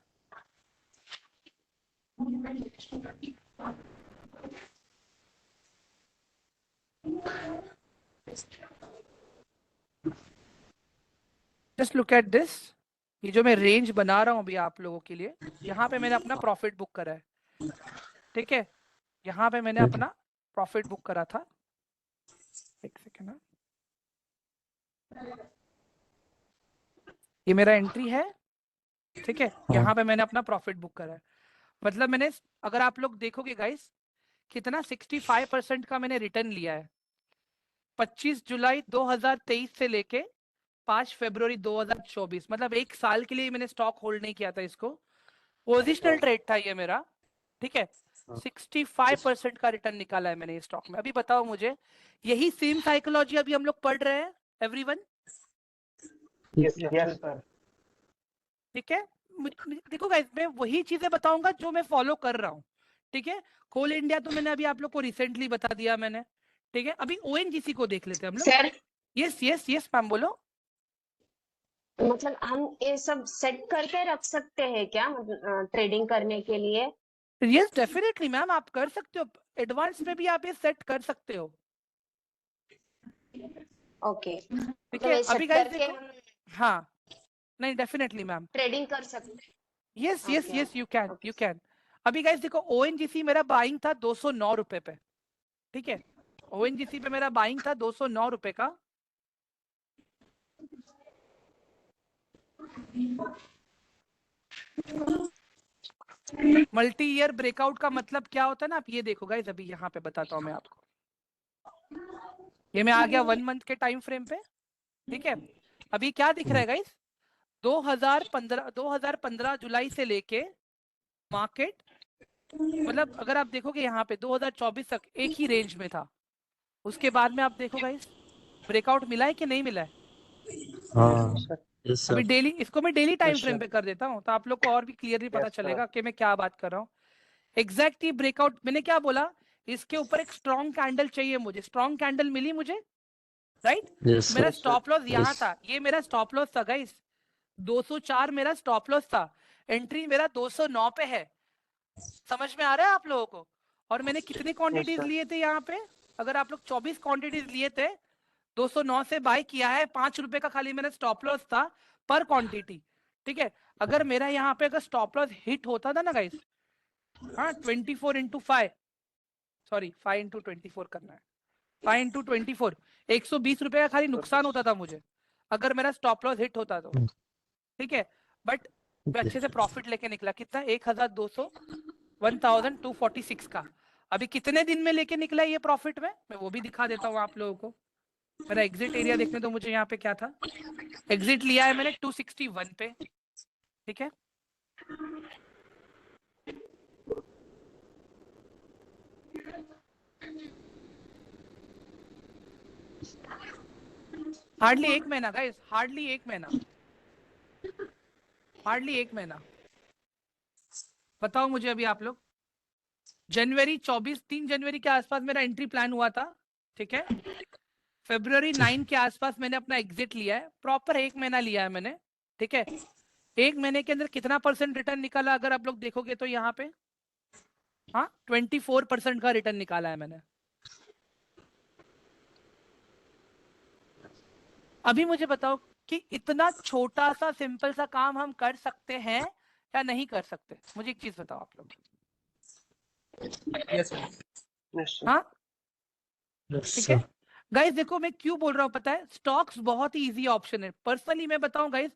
Just look at this, ये जो मैं रेंज बना रहा हूँ अभी आप लोगों के लिए, यहाँ पे मैंने अपना प्रॉफिट बुक करा है, ठीक है? यहाँ पे मैंने अपना प्रॉफिट बुक करा था। एक सेकेंड, ये मेरा एंट्री है, ठीक है? यहाँ पे मैंने अपना प्रॉफिट बुक करा है। मतलब मैंने, अगर आप लोग देखोगे गाइस, कितना 65% का मैंने रिटर्न लिया है 25 जुलाई 2023 से लेके 5 फरवरी 2024। मतलब एक साल के लिए मैंने स्टॉक होल्ड नहीं किया था इसको, पोजिशनल ट्रेड था ये मेरा, ठीक है? 65% का रिटर्न निकाला है मैंने इस स्टॉक में। अभी बताओ मुझे, यही सेम साइकोलॉजी अभी हम लोग पढ़ रहे हैं एवरीवन? Yes, yes, sir. ठीक है? देखो गाइस, मैं वही चीजें बताऊंगा जो मैं फॉलो कर रहा हूँ, ठीक है? कोल इंडिया तो मैंने अभी आप लोग को रिसेंटली बता दिया मैंने, ठीक है? अभी ओएनजीसी को देख लेते हैं हम लोग। Sir yes yes yes ma'am, बोलो। मतलब हम ये सब सेट करके रख सकते हैं क्या, मतलब ट्रेडिंग करने के लिए? यस डेफिनेटली मैम, आप कर सकते हो, एडवांस में भी आप ये सेट कर सकते हो, ओके, ठीक मतलब है? ये अभी सेट गाइस करके देखो, हम हाँ, नहीं डेफिनेटली मैम, ट्रेडिंग कर सकते हैं। Yes yes Okay, yes, you can okay. You can. अभी गाइस देखो, ओएनजीसी मेरा बाइंग था 209 रुपए पे, ठीक है? ओएनजीसी पे मेरा बाइंग था 209 रुपए का। मल्टी ईयर ब्रेकआउट का मतलब क्या होता है ना, आप ये देखो गाइस, अभी यहाँ पे बताता हूँ मैं आपको। ये मैं आ गया 1 मंथ के टाइम फ्रेम पे, ठीक है? अभी क्या दिख रहा है गाइस, 2015 जुलाई से लेके मार्केट, मतलब अगर आप देखोगे यहाँ पे 2024 तक एक ही रेंज में था। उसके बाद में आप देखो गाइस, ब्रेकआउट मिला है कि नहीं मिला है? हाँ यस अभी सर डेली, इसको मैं daily time Yes, frame sir. पे कर देता हूँ, तो आप लोग को और भी क्लियरली पता Yes, sir. चलेगा कि मैं क्या बात कर रहा हूँ। एग्जैक्ट ही ब्रेकआउट, मैंने क्या बोला, इसके ऊपर एक स्ट्रॉन्ग कैंडल चाहिए मुझे, स्ट्रॉन्ग कैंडल मिली मुझे, राइट? यस मेरा सर स्टॉप लॉस यहाँ Yes. था, ये मेरा स्टॉप लॉस था गाइस, 204 मेरा स्टॉप लॉस था, एंट्री मेरा 209 पे है। समझ में आ रहा है आप लोगों को? और मैंने कितने क्वांटिटीज sir. लिए थे यहाँ पे? अगर आप लोग 24 क्वांटिटीज लिए थे, 209 से बाय किया है, 5 रुपए का खाली मेरा स्टॉप लॉस था पर क्वांटिटी, ठीक है? अगर मेरा यहाँ पे अगर स्टॉप लॉस हिट होता था ना गाइस, हाँ 24 इंटू 5, सॉरी 5 इंटू 24 करना है, 5 इंटू 24, 120 रुपए का खाली नुकसान होता था मुझे अगर मेरा स्टॉप लॉस हिट होता तो, ठीक है? बट मैं अच्छे से प्रॉफिट लेके निकला, कितना? 1200, 1246 का। अभी कितने दिन में लेके निकला ये प्रॉफिट में, मैं वो भी दिखा देता हूँ आप लोगों को। मेरा एग्जिट एरिया देखने तो मुझे यहाँ पे क्या था, एग्जिट लिया है मैंने 261 पे, ठीक है? हार्डली एक महीना गाइस, हार्डली एक महीना, हार्डली एक महीना। बताओ मुझे अभी आप लोग, जनवरी 24, 3 जनवरी के आसपास मेरा एंट्री प्लान हुआ था, ठीक है? फरवरी 9 के आसपास मैंने अपना एग्जिट लिया है, प्रॉपर एक महीना लिया है मैंने, ठीक है? एक महीने के अंदर कितना % रिटर्न निकाला अगर आप लोग देखोगे तो यहाँ पे, हाँ 24% का रिटर्न निकाला है मैंने। अभी मुझे बताओ कि इतना छोटा सा सिंपल सा काम हम कर सकते हैं या नहीं कर सकते? मुझे एक चीज बताओ आप लोग। Yes, sir. हाँ Yes, ठीक sir. है गाइस, देखो मैं क्यों बोल रहा हूँ पता है, स्टॉक्स बहुत ही इजी ऑप्शन है। पर्सनली मैं बताऊं गाइस,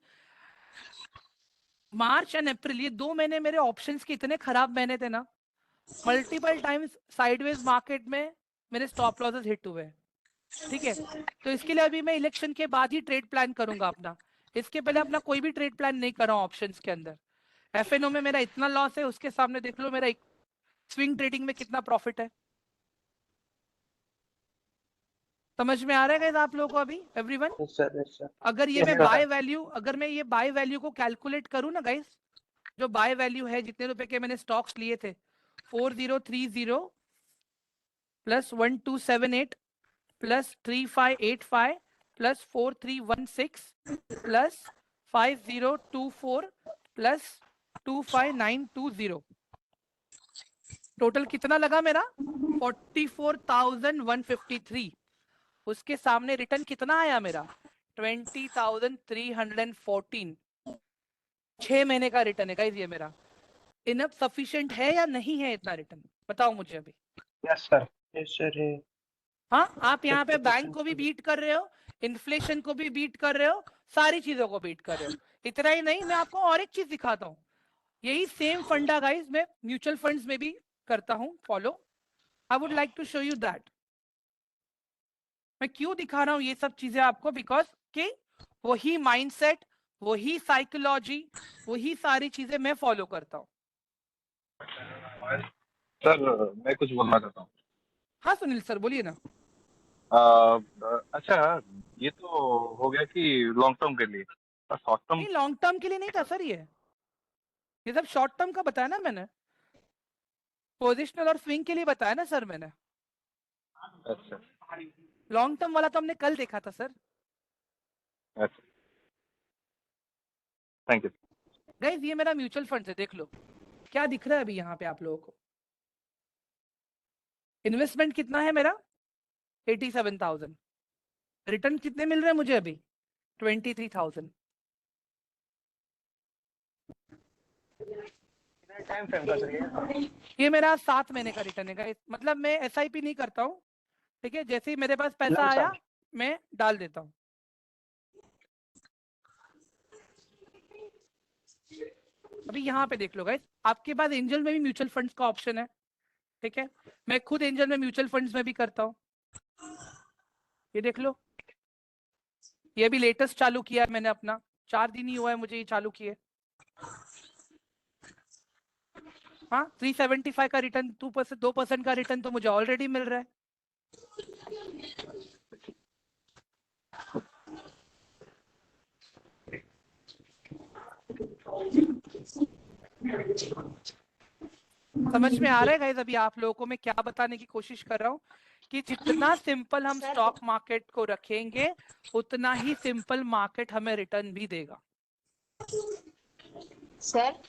मार्च एंड अप्रैल ये 2 महीने मेरे ऑप्शंस के इतने खराब महीने थे ना, मल्टीपल टाइम्स साइडवेज मार्केट में मेरे स्टॉप लॉसेस हिट हुए, ठीक है, तो इसके लिए अभी मैं इलेक्शन के बाद ही ट्रेड प्लान करूंगा अपना, इसके पहले अपना कोई भी ट्रेड प्लान नहीं कर रहा हूँ ऑप्शंस के अंदर। एफएनओ में मेरा इतना लॉस है, उसके सामने देख लो मेरा स्विंग ट्रेडिंग में कितना प्रॉफिट है। समझ में आ रहा है guys आप लोगों को अभी everyone? Yes sir, yes sir. अगर ये Yes, मैं sir. बाय वैल्यू, अगर मैं ये बाय वैल्यू को कैलकुलेट करूं ना गाइस, जो बाय वैल्यू है जितने रुपए के मैंने स्टॉक्स लिए थे, 4030 plus 1278 plus 3585 plus 4316 plus 5024 plus 25920, total कितना लगा मेरा? 44,153। उसके सामने रिटर्न कितना आया मेरा? 20,314। 6 महीने का रिटर्न है गाइस ये मेरा। इनफ सफिशिएंट है या नहीं है इतना रिटर्न? बताओ मुझे अभी। Yes sir, yes sir. हाँ, आप यहाँ पे 50% बैंक को भी बीट कर रहे हो, इन्फ्लेशन को भी बीट कर रहे हो, सारी चीजों को बीट कर रहे हो। इतना ही नहीं, मैं आपको और एक चीज दिखाता हूँ। यही सेम फंडा गाइस मैं म्यूचुअल फंड्स में भी करता हूँ follow. I would like to show you that. मैं क्यों दिखा रहा हूँ ये सब चीजें आपको? बिकॉज कि वही माइंडसेट, वही साइकोलॉजी, वही सारी चीजें मैं फॉलो करता हूँ। सर मैं कुछ बोलना चाहता हूँ। हाँ सुनील सर बोलिए ना। अच्छा, ये तो हो गया कि लॉन्ग टर्म के लिए, शॉर्ट टर्म। नहीं, लॉन्ग टर्म के लिए नहीं था सर, ये सब शॉर्ट टर्म का बताया ना मैंने, पोजिशनल और स्विंग के लिए बताया ना सर मैंने। अच्छा लॉन्ग टर्म वाला तो हमने कल देखा था सर। अच्छा, थैंक यू। गाइस ये मेरा म्यूचुअल फंड है, देख लो क्या दिख रहा है अभी यहाँ पे आप लोगों को। इन्वेस्टमेंट कितना है मेरा? 87,000। रिटर्न कितने मिल रहे हैं मुझे अभी? 23,000। टाइम फ्रेम का सर ये मेरा 7 महीने का रिटर्न है guys। मतलब मैं एसआईपी नहीं करता हूँ, ठीक है, जैसे ही मेरे पास पैसा लमसम। आया मैं डाल देता हूँ। अभी यहाँ पे देख लो गाइस, आपके पास एंजल में भी म्यूचुअल फंड्स का ऑप्शन है, ठीक है, मैं खुद एंजल में म्यूचुअल फंड्स में भी करता हूँ। ये देख लो, ये भी लेटेस्ट चालू किया है मैंने अपना, 4 दिन ही हुआ है मुझे ये चालू किए। हाँ, 375 का रिटर्न, 2% का रिटर्न तो मुझे ऑलरेडी मिल रहा है। समझ में आ रहा है गाइस अभी आप लोगों को मैं क्या बताने की कोशिश कर रहा हूँ? कि जितना सिंपल हम सर। स्टॉक मार्केट को रखेंगे उतना ही सिंपल मार्केट हमें रिटर्न भी देगा। सर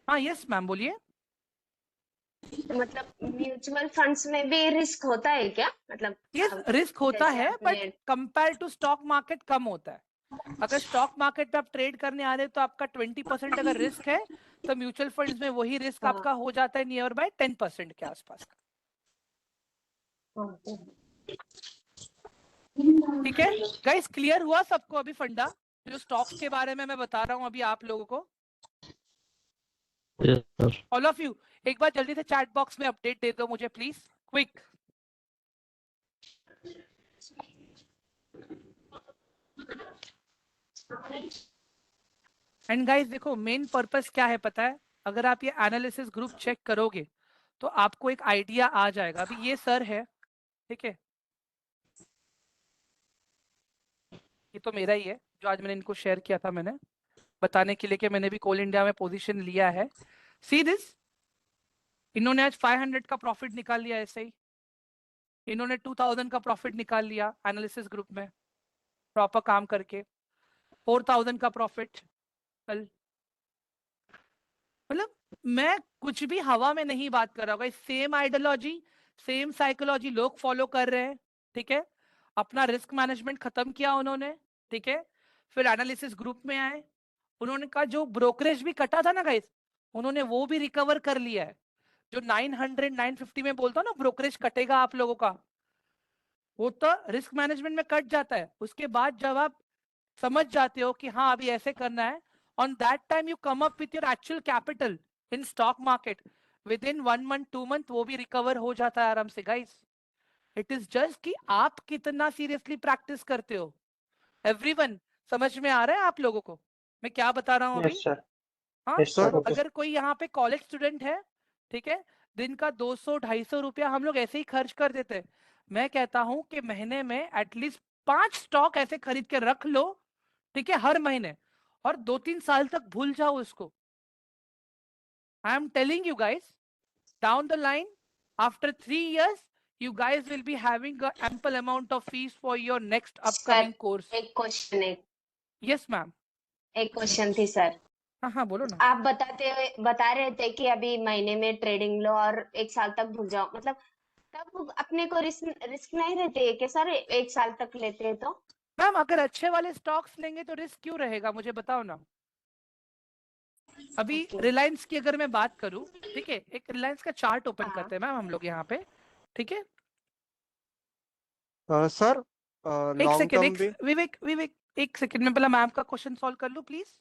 हाँ यस मैम बोलिए। मतलब म्यूचुअल फंड्स में भी रिस्क होता है क्या? मतलब यस रिस्क होता जैसे है, बट आपने कंपेयर टू स्टॉक मार्केट कम होता है। अगर स्टॉक मार्केट पे आप ट्रेड करने आ रहे हो तो आपका 20% अगर रिस्क है, तो म्यूचुअल फंड्स में वही रिस्क हाँ। आपका हो जाता है नियर बाय 10% के आसपास का। ठीक है गाइस, क्लियर हुआ सबको अभी फंडा जो स्टॉक्स के बारे में मैं बता रहा हूँ अभी आप लोगों को? Yes, sir. All of you एक बार जल्दी से चैट बॉक्स में अपडेट दे दो मुझे प्लीज, क्विक। एंड गाइस देखो मेन पर्पस क्या है पता है? अगर आप ये एनालिसिस ग्रुप चेक करोगे तो आपको एक आइडिया आ जाएगा। अभी ये सर है, ठीक है, ये तो मेरा ही है जो आज मैंने इनको शेयर किया था, मैंने बताने के लिए कि मैंने भी कोल इंडिया में पोजीशन लिया है। सी दिस, इन्होंने आज 500 का प्रॉफिट निकाल लिया ऐसे ही, इन्होंने 2000 का प्रॉफिट निकाल लिया एनालिसिस ग्रुप में प्रॉपर काम करके, 4000 का प्रॉफिट कल। मतलब मैं कुछ भी हवा में नहीं बात कर रहा हूँ, सेम आइडियोलॉजी सेम साइकोलॉजी लोग फॉलो कर रहे हैं, ठीक है। अपना रिस्क मैनेजमेंट खत्म किया उन्होंने, ठीक है, फिर एनालिसिस ग्रुप में आए, उन्होंने कहा जो ब्रोकरेज भी कटा था ना गाइस, उन्होंने वो भी रिकवर कर लिया है। जो 900 950 में बोलता हूँ ना ब्रोकरेज कटेगा आप लोगों का, वो तो रिस्क मैनेजमेंट में कट जाता है। उसके बाद जब आप समझ जाते हो कि हाँ अभी ऐसे करना है, on that time you come up with your actual capital in stock market, within 1 month 2 month वो भी रिकवर हो जाता है आराम से गाइस। इट इज जस्ट कि आप कितना सीरियसली प्रैक्टिस करते हो। एवरीवन, समझ में आ रहा है आप लोगों को मैं क्या बता रहा हूँ अभी? यस सर, हाँ, यस सर, ओके अगर कोई यहाँ पे कॉलेज स्टूडेंट है, ठीक है, दिन का 200-250 रुपया हम लोग ऐसे ही खर्च कर देते हैं। मैं कहता हूँ कि महीने में एटलीस्ट 5 स्टॉक ऐसे खरीद के रख लो, ठीक है, हर महीने, और 2-3 साल तक भूल जाओ इसको। I am telling you guys, down the line, after 3 years, you guys will be having a ample amount of fees for your next upcoming course. एक क्वेश्चन है, Yes, ma'am. एक क्वेश्चन थी सर। हाँ हाँ, बोलो ना। आप बता रहे थे कि अभी महीने में ट्रेडिंग लो और एक साल तक भूल जाओ, मतलब तब अपने को रिस्क नहीं रहते है क्या सर, एक साल तक लेते हैं तो? मैम, अगर अच्छे वाले स्टॉक्स लेंगे तो रिस्क क्यों रहेगा, मुझे बताओ ना। अभी Okay. रिलायंस की अगर मैं बात करूं, ठीक है, एक रिलायंस का चार्ट ओपन हाँ। करते हैं मैम हम लोग यहाँ पे, ठीक है। सर एक लॉन्ग सेकेंड, टर्म भी। विवेक एक सेकेंड में पहला मैम का क्वेश्चन सॉल्व कर लूं please.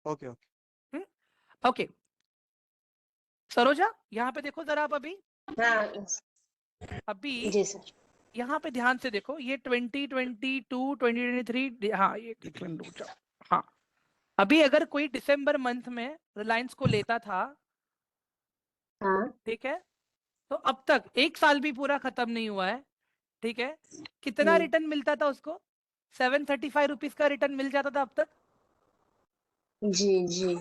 Okay okay. Okay, Saroja यहाँ पे देखो जरा आप हाँ अभी जी सर। यहाँ पे ध्यान से देखो, ये 2022 2023, हाँ ये देख लें, रुक जाओ। हाँ, अभी अगर कोई दिसंबर मंथ में रिलायंस को लेता था, हाँ ठीक है, तो अब तक एक साल भी पूरा खत्म नहीं हुआ है, ठीक है, कितना रिटर्न मिलता था उसको? 735 रुपीज का रिटर्न मिल जाता था अब तक। जी जी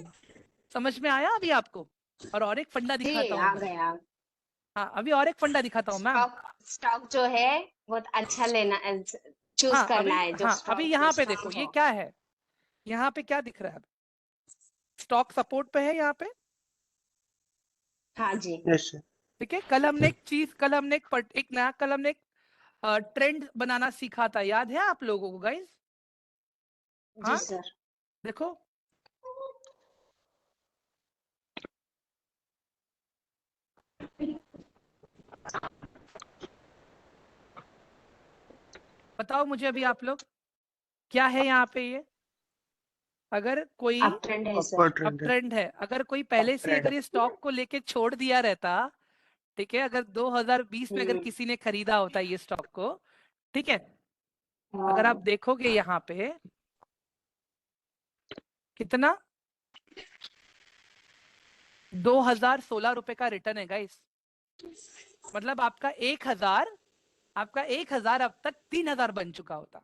समझ में आया अभी आपको? और एक फंडा जी, दिखाता हूँ आ मैं। गया। हाँ, अभी और एक फंडा दिखाता हूँ मैम। स्टॉक जो है बहुत अच्छा लेना, चूज हाँ करना अभी, है जो हाँ स्टॉक अभी यहाँ पे स्ट्रांग देखो ये हो। क्या है, यहाँ पे क्या दिख रहा है? स्टॉक सपोर्ट पे है यहाँ पे, हाँ जी यस सर, ठीक है। कल हमने एक नया कल हमने एक ट्रेंड बनाना सीखा था, याद है आप लोगों को गाइस? जी हाँ, सर। देखो बताओ मुझे अभी आप लोग, क्या है यहाँ पे ये? अगर कोई अप ट्रेंड है सर। अपर अप ट्रेंड है, ट्रेंड है, अगर कोई पहले से ट्रेंड अगर ये स्टॉक को लेके छोड़ दिया रहता, ठीक है, अगर 2020 में अगर किसी ने खरीदा होता ये स्टॉक को, ठीक है, अगर आप हाँ देखोगे यहाँ पे कितना 2016 रुपए का रिटर्न है गाइस। मतलब आपका 1000 अब तक 3000 बन चुका होता।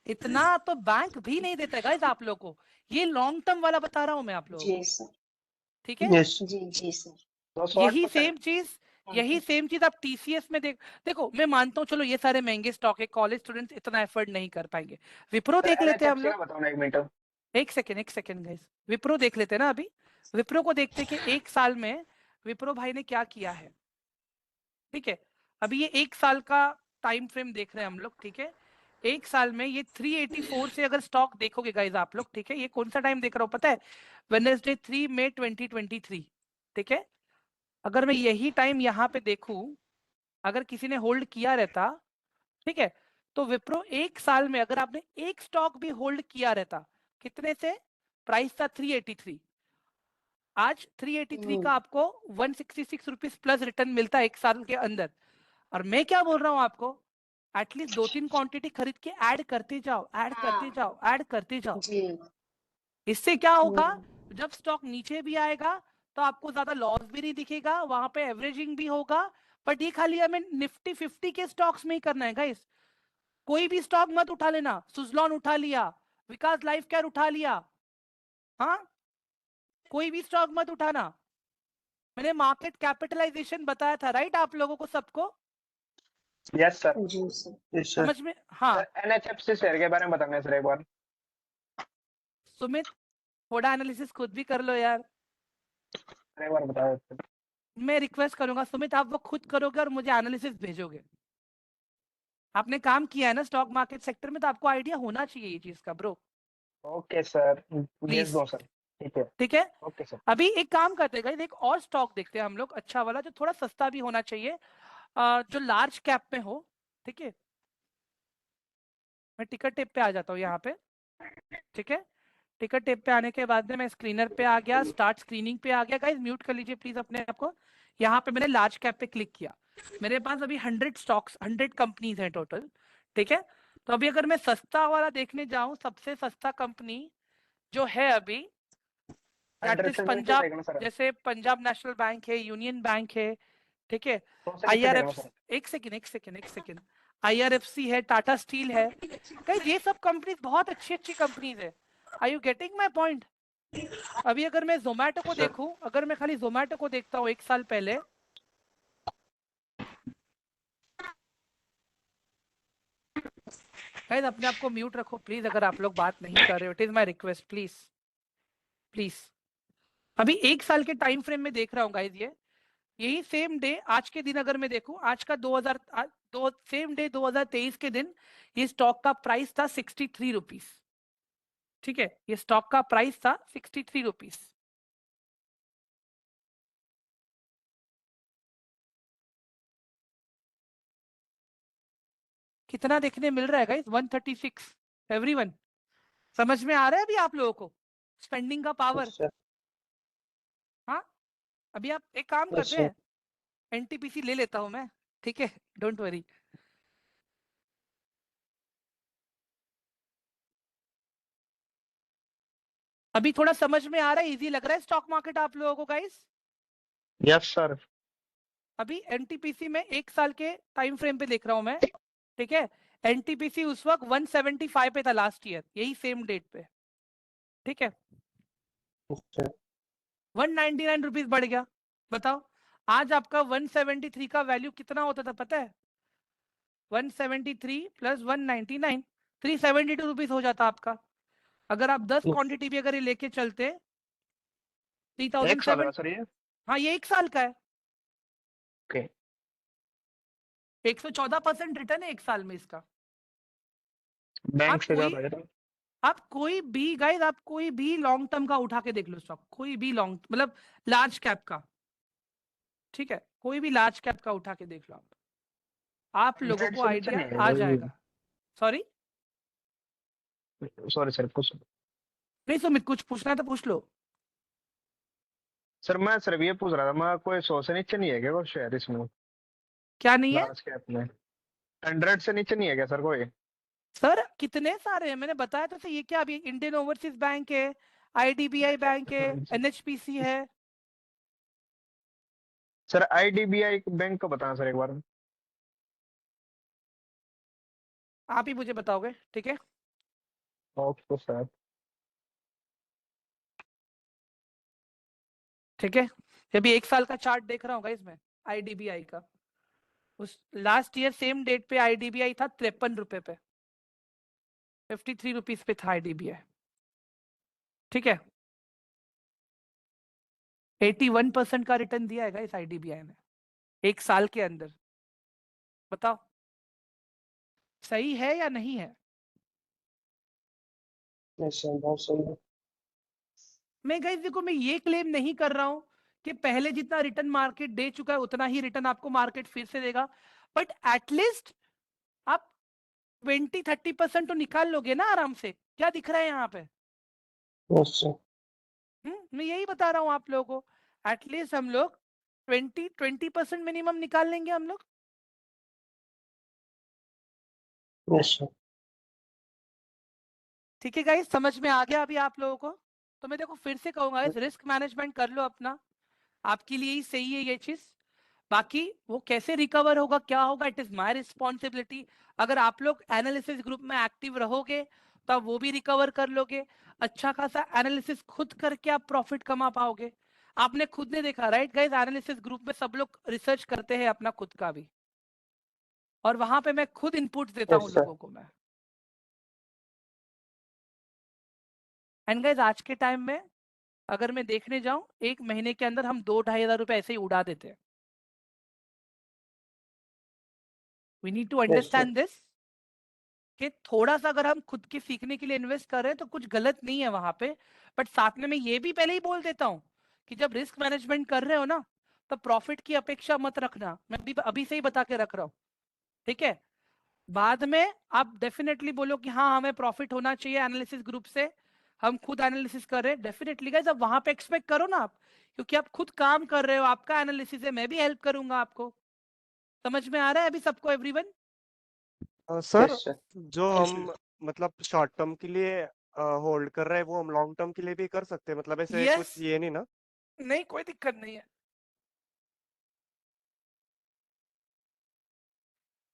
इतना तो बैंक भी नहीं देता गाइस आप लोग को। ये लॉन्ग टर्म वाला बता रहा हूं मैं आप लोगों जी को, सर। ठीक है। यस, जी जी सर। 208%। यही सेम चीज आप टीसीएस में देखो, मैं मानता हूँ चलो ये सारे महंगे स्टॉक है, कॉलेज स्टूडेंट्स इतना एफर्ट नहीं कर पाएंगे। विप्रो देख लेते हैं हम एनएचएफसी लोग। का बताओ ना, एक मिनट। एक सेकेंड गाइस, विप्रो देख लेते हैं ना अभी। विप्रो को देखते कि एक साल में विप्रो भाई ने क्या किया है, ठीक है। अभी ये एक साल का टाइम फ्रेम देख रहे हैं हम लोग, ठीक है। एक साल में ये 384 से अगर स्टॉक देखोगे गाइस आप लोग, ठीक है, ये कौन सा टाइम देख रहा हूँ पता है? वेडनेसडे 3 मई 2023, ठीक है। अगर मैं यही टाइम यहाँ पे देखूं, अगर किसी ने होल्ड किया रहता, ठीक है, तो विप्रो एक साल में अगर आपने एक स्टॉक भी होल्ड किया रहता, कितने से प्राइस था? 383। आज 383 का आपको 166 रुपीज प्लस रिटर्न मिलता है एक साल के अंदर। और मैं क्या बोल रहा हूँ आपको, एटलीस्ट 2-3 क्वांटिटी खरीद के ऐड करते जाओ, ऐड करते हाँ जाओ, ऐड करते जाओ। जी। इससे क्या होगा, जब स्टॉक नीचे भी आएगा तो आपको ज्यादा लॉस भी नहीं दिखेगा, वहां पे एवरेजिंग भी होगा। बट ये खाली हमें निफ्टी 50 के स्टॉक्स में ही करना है गाइस। कोई भी स्टॉक मत उठा लेना। सुजलॉन उठा लिया, विकास लाइफ केयर उठा लिया, हाँ, कोई भी स्टॉक मत उठाना। मैंने मार्केट कैपिटलाइजेशन बताया था राइट आप लोगों को सबको, यस सर, जी सर। Yes sir. समझ में? हाँ, सर एनएचएफसी शेयर के बारे में बताना सर एक बार। सुमित थोड़ा एनालिसिस खुद भी कर लो यार। एक बार बताओ सर। मैं रिक्वेस्ट करूंगा सुमित, आप वो खुद करोगे और मुझे एनालिसिस भेजोगे। आपने काम किया है ना स्टॉक मार्केट सेक्टर में, तो आपको आइडिया होना चाहिए ये चीज का ब्रो, ओके सर, भेज प्लीज, दो सर, ठीक है। ठीक है। Okay sir. अभी एक काम करते हैं guys, एक और स्टॉक देखते हैं हम लोग, अच्छा वाला जो थोड़ा सस्ता भी होना चाहिए, जो लार्ज कैप में हो, ठीक है। मैं टिकर टेप पे आ जाता हूँ यहाँ पे, ठीक है। टिकर टेप पे आने के बाद में मैं स्क्रीनर पे आ गया, स्टार्ट स्क्रीनिंग पे आ गया। गाइस म्यूट कर लीजिए प्लीज अपने आप को। यहाँ पे मैंने लार्ज कैप पे क्लिक किया। मेरे पास अभी 100 स्टॉक्स 100 कंपनीज हैं टोटल, ठीक है। तो अभी अगर मैं सस्ता वाला देखने जाऊं, सबसे सस्ता कंपनी जो है अभी दैट 100 इज से नीचे पंजाब, देखना सर, जैसे पंजाब नेशनल बैंक है, यूनियन बैंक है, ठीक है, कौन से नीचे देखना आईआरएफ, सर? एक सेकंड, आईआरएफसी है, टाटा स्टील है, गाइस ये सब कंपनीज बहुत अच्छी अच्छी कंपनीज है। Are you getting my point? अभी अगर मैं जोमेटो को सर देखूं, अगर मैं खाली जोमेटो को देखता हूँ 1 साल पहले, गाइस अपने आप को म्यूट रखो प्लीज, अगर आप लोग बात नहीं कर रहे हो, it is my request, please please. अभी 1 साल के टाइम फ्रेम में देख रहा हूँ गाइस, ये यही सेम डे आज के दिन अगर मैं देखूं, आज का 2000 सेम डे 2023 के दिन ये स्टॉक का प्राइस था 63 रुपीज, ठीक है, ये स्टॉक का प्राइस था 63 रुपीज। कितना देखने मिल रहा है गाइस? 136। एवरीवन समझ में आ रहा है अभी आप लोगों को स्पेंडिंग का पावर? सर हाँ, अभी आप एक काम करते सर हैं, एनटीपीसी ले लेता हूं मैं, ठीक है, डोंट वरी। अभी थोड़ा समझ में आ रहा है, इजी लग रहा है स्टॉक मार्केट आप लोगों को गाइस? Yes sir. अभी एनटीपीसी में 1 साल के टाइम फ्रेम पे देख रहा हूं मैं, ठीक है, एनटीपीसी उस वक्त 175 पे था लास्ट ईयर, यही सेम डेट पे, ठीक है, 199 रुपीज बढ़ गया। बताओ आज आपका 173 का वैल्यू कितना होता था पता है? 173 प्लस 199, 372 रुपीज हो जाता आपका। अगर आप 10 क्वांटिटी भी अगर ये लेके चलते, एक साल 3007, का सर ये? हाँ ये 1 साल का है, ओके। 114% रिटर्न है 1 साल में इसका। बैंक आप से कोई ज्यादा है तो? आप कोई भी गाइस, आप कोई भी लॉन्ग टर्म का उठा के देख लो स्टॉक, कोई भी लॉन्ग मतलब लार्ज कैप का, ठीक है, कोई भी लार्ज कैप का उठा के देख लो आप लोगों 100 को से नीचे आइडिया नहीं है आ कोई जाएगा। सॉरी, भी? सॉरी सर, कुछ नहीं सुमित, कुछ पूछना है तो पूछ लो। सर मैं सिर्फ ये पूछ रहा था, मैं कोई 100 से नीचे नहीं है क्या कोई शेयर इसमें, क्या नहीं है लार्ज कैप में? 100 से नीचे नहीं है क्या सर कोई? सर? कितने सारे हैं, मैंने बताया तो सही, ये क्या अभी इंडियन ओवरसीज बैंक है, आईडीबीआई बैंक है, एनएचपीसी है। सर आईडीबीआई बैंक का बताना सर एक बार। आप ही मुझे बताओगे, ठीक है। Okay sir. ठीक है, अभी 1 साल का चार्ट देख रहा हूँ इसमें आईडीबीआई का, उस लास्ट ईयर सेम डेट पे आईडीबीआई था 53 रुपए पे, 53 रुपीज पे था आईडीबीआई, ठीक है, 81% का रिटर्न दिया है इस आईडीबीआई ने 1 साल के अंदर। बताओ सही है या नहीं है? बहुत सही है। मैं गाइस देखो, मैं ये क्लेम नहीं कर रहा हूं कि पहले जितना रिटर्न मार्केट दे चुका है उतना ही रिटर्न आपको मार्केट फिर से देगा, बट एटलीस्ट आप 20-30% तो निकाल लोगे ना आराम से। क्या दिख रहा है यहाँ पे? मैं यही बता रहा हूँ आप लोगों को, एटलीस्ट हम लोग 20% मिनिमम निकाल लेंगे हम लोग। ठीक है गाइस, समझ में आ गया अभी आप लोगों को? तो मैं देखो फिर से कहूंगा, इस रिस्क मैनेजमेंट कर लो अपना, आपके लिए ही सही है ये चीज। बाकी वो कैसे रिकवर होगा, क्या होगा, इट इज माय रिस्पॉन्सिबिलिटी। अगर आप लोग एनालिसिस ग्रुप में एक्टिव रहोगे तो आप वो भी रिकवर कर लोगे, अच्छा खासा एनालिसिस खुद करके आप प्रॉफिट कमा पाओगे। आपने खुद ने देखा राइट गाइस, एनालिसिस ग्रुप में सब लोग रिसर्च करते हैं अपना खुद का भी, और वहां पे मैं खुद इनपुट देता हूँ लोगों को मैं। एंड गाइस आज के टाइम में अगर मैं देखने जाऊं, 1 महीने के अंदर हम 2-2.5 हजार रुपए ऐसे ही उड़ा देते हैं। We need to understand this कि थोड़ा सा अगर हम खुद के सीखने के लिए इन्वेस्ट कर रहे हैं तो कुछ गलत नहीं है वहां पे, बट साथ में मैं ये भी पहले ही बोल देता हूँ कि जब रिस्क मैनेजमेंट कर रहे हो ना, तो प्रॉफिट की अपेक्षा मत रखना, मैं अभी से ही बता के रख रहा हूँ, ठीक है। बाद में आप डेफिनेटली बोलो कि हाँ हमें प्रॉफिट होना चाहिए एनालिसिस ग्रुप से, हम खुद एनालिसिस कर रहे हैं, डेफिनेटली गाइस अब वहां पे एक्सपेक्ट करो ना आप, क्योंकि आप खुद काम कर रहे हो, आपका एनालिसिस है, मैं भी हेल्प करूंगा आपको। समझ में आ रहा है अभी सबको, एवरीवन? Sir yes sir. जो हम मतलब शॉर्ट टर्म के लिए होल्ड कर रहे हैं वो हम लॉन्ग टर्म के लिए भी कर सकते हैं, मतलब ऐसे Yes. कुछ ये नहीं ना? नहीं, कोई दिक्कत नहीं है।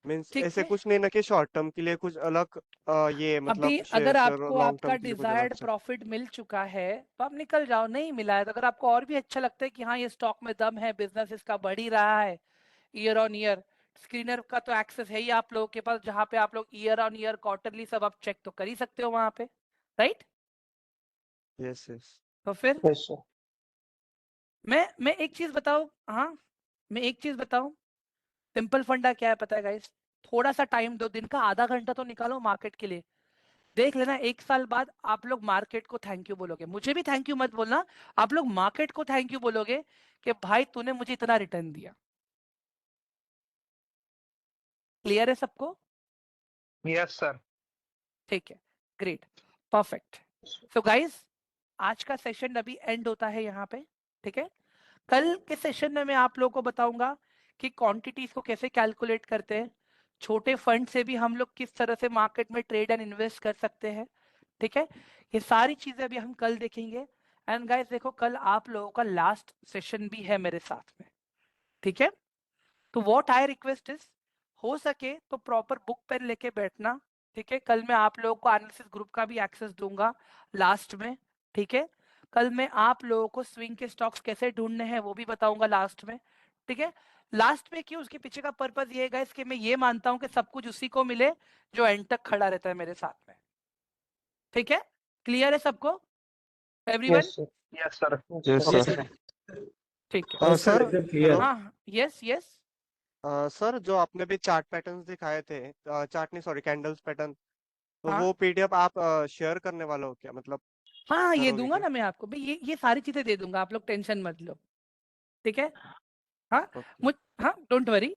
मीन्स ठीक ऐसे है, कुछ नहीं ना कि शॉर्ट टर्म के लिए कुछ अलग ये अभी मतलब अगर शेयर आपको लॉन्ग आपका टर्म के लिए कुछ अलग डिजायर्ड से। प्रॉफिट मिल चुका है तो आप निकल जाओ, नहीं मिला है तो अगर आपको और भी अच्छा लगता है कि हाँ ये स्टॉक में दम है, बिजनेस इसका बढ़ ही रहा है ईयर ऑन ईयर, स्क्रीनर का तो एक्सेस है ही आप लोगों के पास, जहां पे आप लोग ईयर ऑन ईयर क्वार्टरली सब आप चेक तो कर ही सकते हो वहां पे, राइट? Yes yes. तो फिर यस सर। मैं एक चीज बताऊं, हाँ मैं एक चीज बताऊं, सिंपल फंडा क्या है पता है गाइस? थोड़ा सा टाइम दो, दिन का आधा घंटा तो निकालो मार्केट के लिए, देख लेना 1 साल बाद आप लोग मार्केट को थैंक यू बोलोगे, मुझे भी थैंक यू मत बोलना, आप लोग मार्केट को थैंक यू बोलोगे कि भाई तूने मुझे इतना रिटर्न दिया। क्लियर है सबको? Yes sir. ठीक है, ग्रेट, परफेक्ट। सो गाइस, आज का सेशन अभी एंड होता है यहाँ पे, ठीक है? कल के सेशन में मैं आप लोगों को बताऊंगा कि क्वांटिटीज को कैसे कैलकुलेट करते हैं, छोटे फंड से भी हम लोग किस तरह से मार्केट में ट्रेड एंड इन्वेस्ट कर सकते हैं, ठीक है? ये सारी चीजें अभी हम कल देखेंगे। एंड गाइस देखो, कल आप लोगों का लास्ट सेशन भी है मेरे साथ में, ठीक है? तो व्हाट आई रिक्वेस्ट इज, हो सके तो प्रॉपर बुक पेन लेके बैठना, ठीक है? कल मैं आप लोगों को एनालिसिस ग्रुप का भी एक्सेस दूंगा लास्ट में, ठीक है? कल मैं आप लोगों को स्विंग के स्टॉक्स कैसे ढूंढने हैं वो भी बताऊंगा लास्ट में, ठीक है? लास्ट में क्यों, उसके पीछे का पर्पज ये है कि मैं ये मानता हूं कि सब कुछ उसी को मिले जो एंड तक खड़ा रहता है मेरे साथ में, ठीक है? क्लियर है सबको, everyone? Yes sir. Yes sir. Yes okay sir. Sir. ठीक है, सर एकदम clear। हेलो। हाँ यस यस। सर जो आपने भी चार्ट पैटर्न्स दिखाए थे, चार्ट नहीं सॉरी कैंडल्स पैटर्न, तो हाँ वो पीडीएफ आप शेयर करने वाले हो क्या, मतलब हाँ, ये करोगे दूंगा क्या? ना मैं आपको भाई, ये सारी चीजें दे दूंगा, आप लोग टेंशन मत लो, ठीक है? हाँ ओके। मुझ हाँ डोंट वरी,